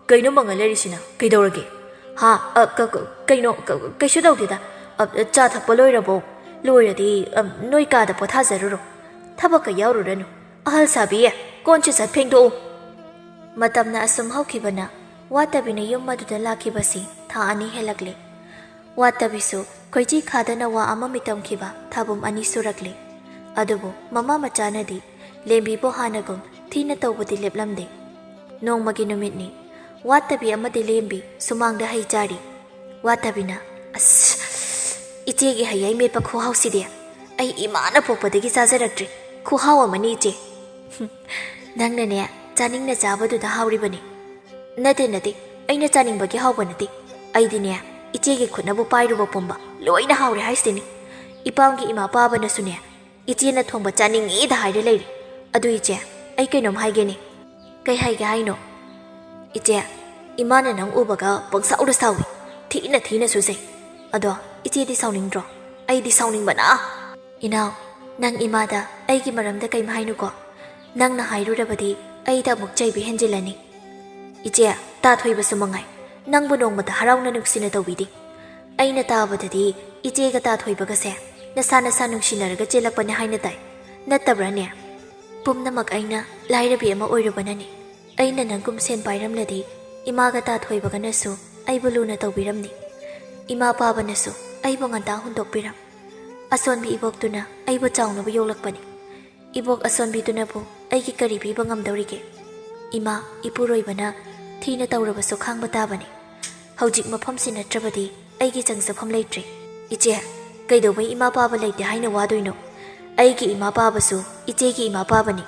ꯀꯩꯅꯣ ꯃꯪꯉ ꯂꯩꯔꯤꯁꯤꯅ ꯀꯩꯗꯧꯔꯒꯦ ꯀꯩꯅꯣ ꯀꯩꯁꯨ ꯇꯧꯗꯦꯗ ꯆꯥ ꯊꯛꯄ ꯂꯣꯏꯔꯕꯣ ꯂꯣꯏꯔꯗꯤ ꯅꯣꯏ ꯀꯥꯗ ꯄꯣꯊꯥꯖꯔꯨꯔꯣ ꯊꯕꯛꯀ ꯌꯥꯎꯔꯨꯔꯅꯨ ꯑꯍꯜ ꯁꯥꯕꯤ ꯀꯣꯟꯁꯨ ꯆꯠ ꯐꯦꯡꯗꯣꯛꯎ ꯃꯇꯝꯅ ꯑꯁꯨꯝ ꯍꯧꯈꯤꯕꯅ ꯋꯥꯠꯇꯕꯤꯅ ꯌꯨꯝ ꯑꯗꯨꯗ ꯂꯥꯛꯈꯤꯕꯁꯤ ꯊꯥ 2 ꯍꯦꯜꯂꯛꯂꯦ ꯋꯥꯠꯇꯕꯤꯁꯨ ꯈꯣꯏꯖꯤ ꯈꯥꯗꯅ ꯋꯥ ꯑꯃ ꯃꯤꯇꯝꯈꯤꯕ ꯊꯥꯕꯨꯝ 2 ꯁꯨꯔꯛꯂꯦ ꯑꯗꯨꯕꯨ ꯃꯃꯥ ꯃꯆꯥꯅꯗꯤ ꯂꯦꯝꯕꯤꯕꯨ ꯍꯥꯟꯅꯒꯨꯝ ꯊꯤꯅ ꯇꯧꯕꯗꯤ ꯂꯦꯞꯂꯝꯗꯦ ꯅꯣꯡꯃꯒꯤ ꯅꯨꯃꯤꯠꯅꯤ ꯋꯥꯠꯇꯕꯤ ꯑꯃꯗꯤ ꯂꯦꯝꯕꯤ ꯁꯨꯃꯥꯡꯗ ꯍꯩ ꯆꯥꯔꯤ ꯋꯥꯠꯇꯕꯤꯅ ꯏꯆꯦꯒꯤ ꯍꯩꯌꯥꯏ ꯃꯦꯠꯄ ꯈꯨꯍꯥꯎꯁꯤꯗꯤ ꯑꯩ ꯏꯃꯥꯅ ꯄꯣꯛꯄꯗꯒꯤ ꯆꯥꯖꯔꯛꯇ꯭ꯔꯤ ꯈꯨꯍꯥꯎ ꯑꯃꯅꯤ ꯏꯆꯦ ꯅꯪꯅꯅꯦ ꯆꯥꯅꯤꯡꯅ ꯆꯥꯕꯗꯨꯗ ꯍꯥꯎꯔꯤꯕꯅꯤ ꯅꯠꯇꯦ ꯑꯩꯅ ꯆꯥꯅꯤꯡꯕꯒꯤ ꯍꯥꯎꯕ ꯅꯠꯇꯦ ꯑꯩꯗꯤꯅꯦ ꯏꯆꯦꯒꯤ ꯈꯨꯠꯅꯕꯨ ꯄꯥꯏꯔꯨꯕ ꯄꯨꯝꯕ ꯂꯣꯏꯅ ꯍꯥꯎꯔꯦ ꯍꯥꯏꯁꯤꯅꯤ ꯏꯄꯥꯝꯒꯤ ꯏꯃꯥ ꯄꯥꯕꯅꯁꯨꯅꯦ ꯏꯆꯦꯅ ꯊꯣꯡꯕ ꯆꯥꯅꯤꯡꯉꯤꯗ ꯍꯥꯏꯔ ꯂꯩꯔꯤ ꯑꯗꯨ ꯏꯆꯦ ꯑꯩ ꯀꯩꯅꯣꯝ ꯍꯥꯏꯒꯦꯅꯦ ꯀꯩ ꯍꯥꯏꯒꯦ ꯍꯥꯏꯅꯣ ꯏꯆꯦ ꯏꯃꯥꯅ ꯅꯪ ꯎꯕꯒ ꯄꯪꯁꯥꯎꯗ ꯁꯥꯎꯏ ꯊꯤꯅꯁꯨ ꯆꯩ ꯑꯗꯣ ꯏꯆꯦꯗꯤ ꯁꯥꯎꯅꯤꯡꯗ꯭ꯔꯣ ꯑꯩꯗꯤ ꯁꯥꯎꯅꯤꯡꯕꯅ ꯏꯅꯥꯎ ꯅꯪ ꯏꯃꯥꯗ ꯑꯩꯒꯤ ꯃꯔꯝꯗ ꯀꯩꯝ ꯍꯥꯏꯅꯨꯀꯣ ꯅꯪꯅ ꯍꯥꯏꯔꯨꯔꯕꯗꯤ ꯑꯩꯗ ꯑꯃꯨꯛ ꯆꯩꯕ ꯍꯦꯟꯖꯤꯜꯂꯅꯤ ꯏꯆꯦ ꯇꯥꯊꯣꯏꯕꯁꯨ ꯃꯉꯥꯏ ꯅꯪꯕꯨ ꯅꯣꯡꯃꯇ ꯍꯔꯥꯎꯅ ꯅꯨꯡꯁꯤꯅ ꯇꯧꯕꯤꯗꯦ ꯑꯩꯅ ꯇꯥꯕꯗꯗꯤ ꯏꯆꯦꯒ ꯇꯥꯊꯣꯏꯕꯒꯁꯦ ꯅꯁꯥ ꯅꯨꯡꯁꯤꯅꯔꯒ ꯆꯦꯜꯂꯛꯄꯅꯦ ꯍꯥꯏꯅ ꯇꯥꯏ ꯅꯠꯇꯕ꯭ꯔꯅꯦ ꯄꯨꯝꯅꯃꯛ ꯑꯩꯅ ꯂꯥꯏꯔꯕꯤ ꯑꯃ ꯑꯣꯏꯔꯨꯕꯅꯅꯤ ꯑꯩꯅ ꯅꯪꯒꯨꯝ ꯁꯦꯟ ꯄꯥꯏꯔꯝꯂꯗꯤ ꯏꯃꯥꯒ ꯇꯥ ꯊꯣꯏꯕꯒꯅꯁꯨ ꯑꯩꯕꯨ ꯂꯨꯅ ꯇꯧꯕꯤꯔꯝꯅꯤ ꯏꯃꯥ ꯄꯥꯕꯅꯁꯨ ꯑꯩꯕꯨ ꯉꯟꯇꯥ ꯍꯨꯟꯗꯣꯛꯄꯤꯔꯝ ꯑꯁꯣꯟꯕꯤ ꯏꯕꯣꯛꯇꯨꯅ ꯑꯩꯕꯨ ꯆꯥꯎꯅꯕ ꯌꯣꯛꯂꯛꯄꯅꯤ ꯏꯕꯣꯛ ꯑꯁꯣꯟꯕꯤꯗꯨꯅꯕꯨ ꯑꯩꯒꯤ ꯀꯔꯤ ꯄꯤꯕ ꯉꯝꯗꯧꯔꯤꯒꯦ ꯏꯃꯥ ꯏꯄꯨꯔꯣꯏꯕꯅ ꯊꯤꯅ ꯇꯧꯔꯕꯁꯨ ꯈꯥꯡꯕ ꯇꯥꯕꯅꯤ ꯍꯧꯖꯤꯛ ꯃꯐꯝꯁꯤ ꯅꯠꯇ꯭ꯔꯕꯗꯤ ꯑꯩꯒꯤ ꯆꯪꯖꯐꯝ ꯂꯩꯇ꯭ꯔꯦ ꯏꯆꯦ ꯀꯩꯗꯧꯕꯩ ꯏꯃꯥ ꯄꯥꯕ ꯂꯩꯇꯦ ꯍꯥꯏꯅ ꯋꯥꯗꯣꯏꯅꯣ ꯑꯩꯒꯤ ꯏꯃꯥ ꯄꯥꯕꯁꯨ ꯏꯆꯦꯒꯤ ꯏꯃꯥ ꯄꯥꯕꯅꯤ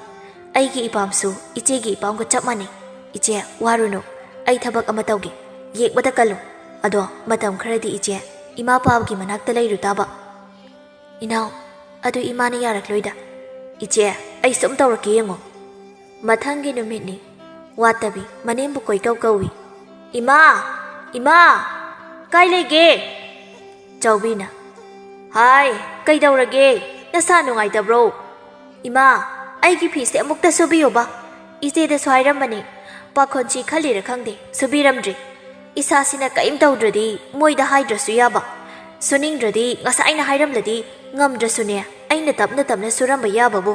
ꯑꯩꯒꯤ ꯏꯄꯥꯝꯁꯨ ꯏꯆꯦꯒꯤ ꯏꯄꯥꯝꯒ ꯆꯞ ꯃꯥꯟꯅꯩ ꯏꯆꯦ ꯋꯥꯔꯨꯅꯨ ꯑꯩ ꯊꯕꯛ ꯑꯃ ꯇꯧꯒꯦ ꯌꯦꯛꯕꯗ ꯀꯜꯂꯨ ꯑꯗꯣ ꯃꯇꯝ ꯈꯔꯗꯤ ꯏꯆꯦ ꯏꯃꯥ ꯄꯥꯕꯒꯤ ꯃꯅꯥꯛꯇ ꯂꯩꯔꯨ ꯇꯥꯕ ꯏꯅꯥꯎ ꯑꯗꯨ ꯏꯃꯥꯅ ꯌꯥꯔꯛꯂꯣꯏꯗ ꯏꯆꯦ ꯑꯩ ꯁꯨꯝ ꯇꯧꯔꯛꯀꯦ ꯌꯦꯡꯉꯣ ꯃꯊꯪꯒꯤ ꯅꯨꯃꯤꯠꯅꯤ ꯋꯥꯠꯇꯕꯤ ꯃꯅꯦꯝꯕꯨ ꯀꯣꯏꯀꯧ ꯀꯧꯏ ꯏꯃꯥ ꯏꯃꯥ ꯀꯥꯏ ꯂꯩꯒꯦ ꯆꯥꯎꯕꯤꯅ ꯍꯥꯏ ꯀꯩꯗꯧꯔꯒꯦ ꯅꯁꯥ ꯅꯨꯡꯉꯥꯏꯇꯕ꯭ꯔꯣ ꯏꯃꯥ ꯑꯩꯒꯤ ꯐꯤꯁꯦ ꯑꯃꯨꯛꯇ ꯁꯨꯕꯤꯌꯣꯕ ꯏꯆꯦꯗꯁꯨ ꯍꯥꯏꯔꯝꯕꯅꯤ ꯄꯥꯈꯣꯟꯁꯤ ꯈꯜꯂꯤꯔ ꯈꯪꯗꯦ ꯁꯨꯕꯤꯔꯝꯗ꯭ꯔꯤ ꯏꯁꯥꯁꯤꯅ ꯀꯔꯤꯝ ꯇꯧꯗ꯭ꯔꯗꯤ ꯃꯣꯏꯗ ꯍꯥꯏꯗ꯭ꯔꯁꯨ ꯌꯥꯕ ꯁꯨꯅꯤꯡꯗ꯭ꯔꯗꯤ ꯉꯁꯥꯏꯅ ꯍꯥꯏꯔꯝꯂꯗꯤ ꯉꯝꯗ꯭ꯔꯁꯨꯅꯦ ꯑꯩꯅ ꯇꯞꯅ ꯇꯞꯅ ꯁꯨꯔꯝꯕ ꯌꯥꯕꯕꯨ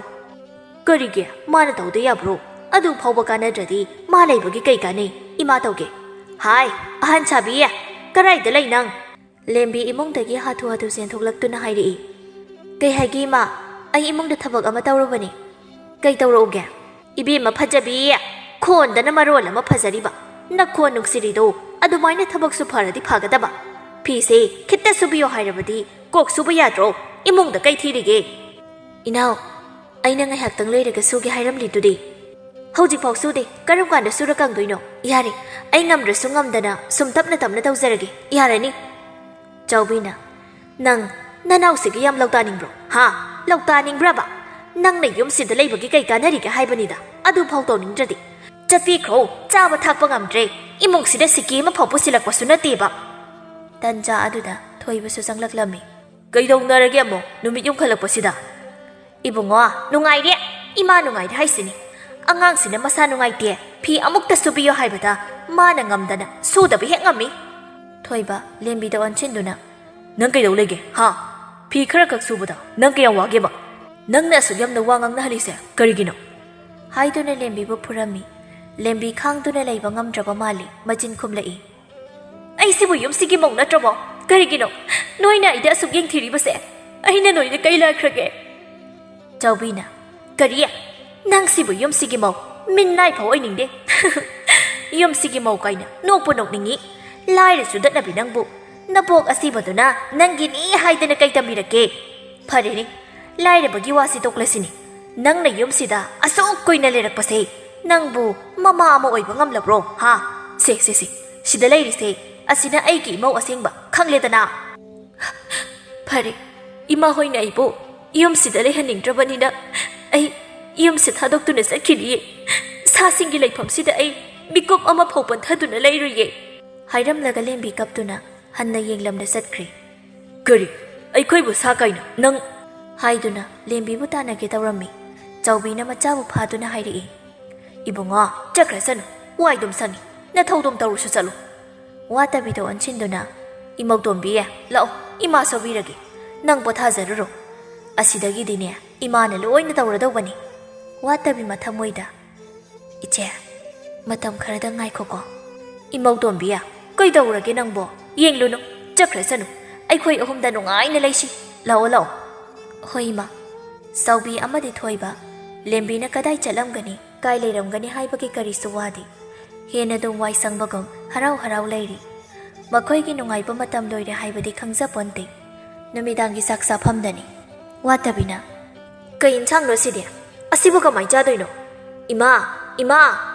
ꯀꯔꯤꯒꯤ ꯃꯥꯅ ꯇꯧꯗ ꯌꯥꯕ꯭ꯔꯣ ꯑꯗꯨ ꯐꯥꯎꯕ ꯀꯥꯟꯅꯗ꯭ꯔꯗꯤ ꯃꯥ ꯂꯩꯕꯒꯤ ꯀꯩ ꯀꯥꯟꯅꯩ ꯏꯃꯥ ꯇꯧꯒꯦ ꯍꯥꯏ ꯑꯍꯟ ꯁꯥꯕꯤ ꯀꯔꯥꯏꯗ ꯂꯩ ꯅꯪ ꯂꯦꯝꯕꯤ ꯏꯃꯨꯡꯗꯒꯤ ꯍꯥꯊꯨ ꯍꯥꯊꯨ ꯆꯦꯟꯊꯣꯛꯂꯛꯇꯨꯅ ꯍꯥꯏꯔꯛꯏ ꯀꯩ ꯍꯥꯏꯒꯦ ꯏꯃꯥ ꯑꯩ ꯏꯃꯨꯡꯗ ꯊꯕꯛ ꯑꯃ ꯇꯧꯔꯨꯕꯅꯤ ꯀꯩ ꯇꯧꯔꯛꯎꯒꯦ ꯏꯕꯦꯝꯃ ꯐꯖꯕꯤ ꯈꯣꯟꯗꯅ ꯃꯔꯣꯜ ꯑꯃ ꯐꯖꯔꯤꯕ ꯅꯈꯣꯟ ꯅꯨꯡꯁꯤꯔꯤꯗꯣ ꯑꯗꯨꯃꯥꯏꯅ ꯊꯕꯛꯁꯨ ꯐꯔꯗꯤ ꯐꯒꯗꯕ ꯐꯤꯁꯦ ꯈꯤꯇ ꯁꯨꯕꯤꯌꯣ ꯍꯥꯏꯔꯕꯗꯤ ꯀꯣꯛ ꯁꯨꯕ ꯌꯥꯗ꯭ꯔꯣ ꯏꯃꯨꯡꯗ ꯀꯩ ꯊꯤꯔꯤꯒꯦ ꯏꯅꯥꯎ ꯑꯩꯅ ꯉꯥꯏꯍꯥꯛꯇꯪ ꯂꯩꯔꯒ ꯁꯨꯒꯦ ꯍꯥꯏꯔꯝꯂꯤꯗꯨꯗꯤ ꯍꯧꯖꯤꯛꯐꯥꯎ ꯁꯨꯗꯦ ꯀꯔꯝ ꯀꯥꯟꯗ ꯁꯨꯔꯀꯪꯗꯣꯏꯅꯣ ꯌꯥꯔꯦ ꯑꯩ ꯉꯝꯗ꯭ꯔꯁꯨ ꯉꯝꯗꯅ ꯁꯨꯝ ꯇꯞꯅ ꯇꯞꯅ ꯇꯧꯖꯔꯒꯦ ꯌꯥꯔꯅꯤ ꯆꯥꯎꯕꯤꯅ ꯅꯪ ꯅꯅꯥꯎꯁꯤꯒ ꯌꯥꯝ ꯂꯧꯇꯥꯅꯤꯡꯕ꯭ꯔꯣ ꯍꯥ ꯂꯧꯇꯥꯅꯤꯡꯕ꯭ꯔꯕ ꯅꯪꯅ ꯌꯨꯝꯁꯤꯗ ꯂꯩꯕꯒꯤ ꯀꯩ ꯀꯥꯟꯅꯔꯤꯒꯦ ꯍꯥꯏꯕꯅꯤꯗ ꯑꯗꯨꯐꯥꯎ ꯇꯧꯅꯤꯡꯗ꯭ꯔꯗꯤ ꯆꯠꯄꯤꯈ꯭ꯔꯣ ꯆꯥꯕ ꯊꯥꯛꯄ ꯉꯝꯗ꯭ꯔꯦ ꯏꯃꯨꯡꯁꯤꯗ ꯁꯤꯀꯤ ꯑꯃ ꯐꯥꯎ ꯄꯨꯁꯤꯜꯂꯛꯄꯁꯨ ꯅꯠꯇꯦꯕ ꯇꯟꯖꯥ ꯑꯗꯨꯗ ꯊꯣꯏꯕꯁꯨ ꯆꯪꯂꯛꯂꯝꯃꯤ ꯀꯩꯗꯧꯅꯔꯒꯦ ꯑꯃꯨꯛ ꯅꯨꯃꯤꯠ ꯌꯨꯝꯈꯠꯂꯛꯄꯁꯤꯗ ꯏꯕꯨꯡꯉꯣ ꯅꯨꯡꯉꯥꯏꯔꯦ ꯏꯃꯥ ꯅꯨꯡꯉꯥꯏꯔꯦ ꯍꯥꯏꯁꯤꯅꯤ ꯑꯉꯥꯡꯁꯤꯅ ꯃꯁꯥ ꯅꯨꯡꯉꯥꯏꯇꯦ ꯐꯤ ꯑꯃꯨꯛꯇ ꯁꯨꯕꯤꯌꯣ ꯍꯥꯏꯕꯗ ꯃꯥꯅ ꯉꯝꯗꯅ ꯁꯨꯗꯕ ꯍꯦꯛ ꯉꯝꯃꯤ ꯊꯣꯏꯕ ꯂꯦꯝꯕꯤꯗ ꯑꯣꯟꯁꯤꯟꯗꯨꯅ ꯅꯪ ꯀꯩꯗꯧ ꯂꯩꯒꯦ ꯍꯥ ꯐꯤ ꯈꯔ ꯈꯛ ꯁꯨꯕꯗ ꯅꯪ ꯀꯌꯥꯝ ꯋꯥꯒꯦꯕ ꯅꯪꯅ ꯑꯁꯨꯛ ꯌꯥꯝꯅ ꯋꯥ ꯉꯥꯡꯅꯍꯜꯂꯤꯁꯦ ꯀꯔꯤꯒꯤꯅꯣ ꯍꯥꯏꯗꯨꯅ ꯂꯦꯝꯕꯤꯕꯨ ꯐꯨꯔꯝꯃꯤ ꯂꯦꯝꯕꯤ ꯈꯥꯡꯗꯨꯅ ꯂꯩꯕ ꯉꯝꯗ꯭ꯔꯕ ꯃꯥꯜꯂꯤ ꯃꯆꯤꯟ ꯈꯨꯝꯂꯛꯏ ꯑꯩꯁꯤꯕꯨ ꯌꯨꯝꯁꯤꯒꯤ ꯃꯧ ꯅꯠꯇ꯭ꯔꯕꯣ ꯀꯔꯤꯒꯤꯅꯣ ꯅꯣꯏꯅ ꯑꯩꯗ ꯑꯁꯨꯛ ꯌꯦꯡꯊꯤꯔꯤꯕꯁꯦ ꯑꯩꯅ ꯅꯣꯏꯗ ꯀꯩ ꯂꯥꯛꯈ꯭ꯔꯒꯦ ꯆꯥꯎꯕꯤꯅ ꯀꯔꯤ ꯅꯪꯁꯤꯕꯨ ꯌꯨꯝꯁꯤꯒꯤ ꯃꯧ ꯃꯤꯟꯅꯥꯏ ꯐꯥꯎ ꯑꯣꯏꯅꯤꯡꯗꯦ ꯌꯨꯝꯁꯤꯒꯤ ꯃꯧ ꯀꯥꯏꯅ ꯅꯣꯛꯄꯨ ꯅꯣꯛꯅꯤꯡꯉꯤ ꯂꯥꯏꯔꯁꯨ ꯗꯠꯅꯕꯤ ꯅꯪꯕꯨ ꯅꯄꯣꯛ ꯑꯁꯤꯕꯗꯨꯅ ꯅꯪꯒꯤꯅꯤ ꯍꯥꯏꯗꯅ ꯀꯩ ꯇꯝꯕꯤꯔꯛꯀꯦ ꯐꯔꯦꯅꯦ ꯂꯥꯏꯔꯕꯒꯤ ꯋꯥꯁꯤ ꯇꯣꯛꯂꯁꯤꯅꯤ ꯅꯪꯅ ꯌꯨꯝꯁꯤꯗ ꯑꯁꯨꯛ ꯀꯨꯏꯅ ꯂꯩꯔꯛꯄꯁꯦ ꯅꯪꯕꯨ ꯃꯃꯥ ꯑꯃ ꯑꯣꯏꯕ ꯉꯝꯂꯕ꯭ꯔꯣ ꯍꯥ ꯁꯦ ꯁꯤꯗ ꯂꯩꯔꯤꯁꯦ ꯑꯁꯤꯅ ꯑꯩꯒꯤ ꯏꯃꯧ ꯑꯁꯦꯡꯕ ꯈꯪꯂꯦꯗꯅ ꯐꯔꯦ ꯏꯃꯥ ꯍꯣꯏꯅ ꯑꯩꯕꯨ ꯌꯨꯝꯁꯤꯗ ꯂꯩꯍꯟꯅꯤꯡꯗ꯭ꯔꯕꯅꯤꯅ ꯑꯩ ꯌꯨꯝꯁꯤ ꯊꯥꯗꯣꯛꯇꯨꯅ ꯆꯠꯈꯤꯅꯤꯌꯦ ꯁꯥꯁꯤꯡꯒꯤ ꯂꯩꯐꯝꯁꯤꯗ ꯑꯩ ꯃꯤꯀꯨꯞ ꯑꯃ ꯐꯥꯎ ꯄꯟꯊꯗꯨꯅ ꯂꯩꯔꯨꯏꯌꯦ ꯍꯥꯏꯔꯝꯂꯒ ꯂꯦꯝꯕꯤ ꯀꯞꯇꯨꯅ ꯍꯟꯅ ꯌꯦꯡꯂꯝꯅ ꯆꯠꯈ꯭ꯔꯦ ꯀꯔꯤ ꯑꯩꯈꯣꯏꯕꯨ ꯁꯥ ꯀꯥꯏꯅ ꯅꯪ ꯍꯥꯏꯗꯨꯅ ꯂꯦꯝꯕꯤꯕꯨ ꯇꯥꯟꯅꯒꯦ ꯇꯧꯔꯝꯃꯤ ꯆꯥꯎꯕꯤꯅ ꯃꯆꯥꯕꯨ ꯐꯥꯗꯨꯅ ꯍꯥꯏꯔꯛꯏ ꯏꯕꯨꯡꯉꯣ ꯆꯠꯈ꯭ꯔꯁꯅꯨ ꯋꯥꯏꯗꯨꯝ ꯁꯪꯉꯤ ꯅꯊꯧꯗꯨꯝ ꯇꯧꯔꯨꯁꯨ ꯆꯠꯂꯨ ꯋꯥꯇꯕꯤꯗ ꯑꯣꯟꯁꯤꯟꯗꯨꯅ ꯏꯃꯧꯇꯣꯝꯕꯤ ꯂꯥꯛꯑꯣ ꯏꯃꯥ ꯁꯧꯕꯤꯔꯒꯦ ꯅꯪ ꯄꯣꯊꯥꯖꯔꯨꯔꯣ ꯑꯁꯤꯗꯒꯤꯗꯤꯅꯦ ꯏꯃꯥꯅ ꯂꯣꯏꯅ ꯇꯧꯔꯗꯧꯕꯅꯤ ꯋꯥꯇꯕꯤ ꯃꯊꯃꯣꯏꯗ ꯏꯆꯦ ꯃꯇꯝ ꯈꯔꯗꯪ ꯉꯥꯏꯈꯣꯀꯣ ꯏꯃꯧꯇꯣꯝꯕꯤ ꯀꯩꯗꯧꯔꯒꯦ ꯅꯪꯕꯣ ꯌꯦꯡꯂꯨꯅꯨ ꯆꯠꯈ꯭ꯔꯁꯅꯨ ꯑꯩꯈꯣꯏ ꯑꯍꯨꯝꯗ ꯅꯨꯡꯉꯥꯏꯅ ꯂꯩꯁꯤ ꯂꯥꯛꯑꯣ ꯍꯣꯏ ꯏꯃꯥ ꯆꯥꯎꯕꯤ ꯑꯃꯗꯤ ꯊꯣꯏꯕ ꯂꯦꯝꯕꯤꯅ ꯀꯗꯥꯏ ꯆꯠꯂꯝꯒꯅꯤ ꯀꯥꯏ ꯂꯩꯔꯝꯒꯅꯤ ꯍꯥꯏꯕꯒꯤ ꯀꯔꯤꯁꯨ ꯋꯥꯗꯦ ꯍꯦꯟꯅ ꯑꯗꯨꯝ ꯋꯥꯏ ꯁꯪꯕꯒꯨꯝ ꯍꯔꯥꯎ ꯍꯔꯥꯎ ꯂꯩꯔꯤ ꯃꯈꯣꯏꯒꯤ ꯅꯨꯡꯉꯥꯏꯕ ꯃꯇꯝ ꯂꯣꯏꯔꯦ ꯍꯥꯏꯕꯗꯤ ꯈꯪꯖꯄꯣꯟꯇꯦ ꯅꯨꯃꯤꯗꯥꯡꯒꯤ ꯆꯥꯛ ꯆꯥꯐꯝꯗꯅꯤ ꯋꯥꯇꯕꯤꯅ ꯀꯩ ꯏꯟꯁꯥꯡꯅꯣ ꯁꯤꯗꯤ ꯑꯁꯤꯕꯨ ꯀꯃꯥꯏꯅ ꯆꯥꯗꯣꯏꯅꯣ ꯏꯃꯥ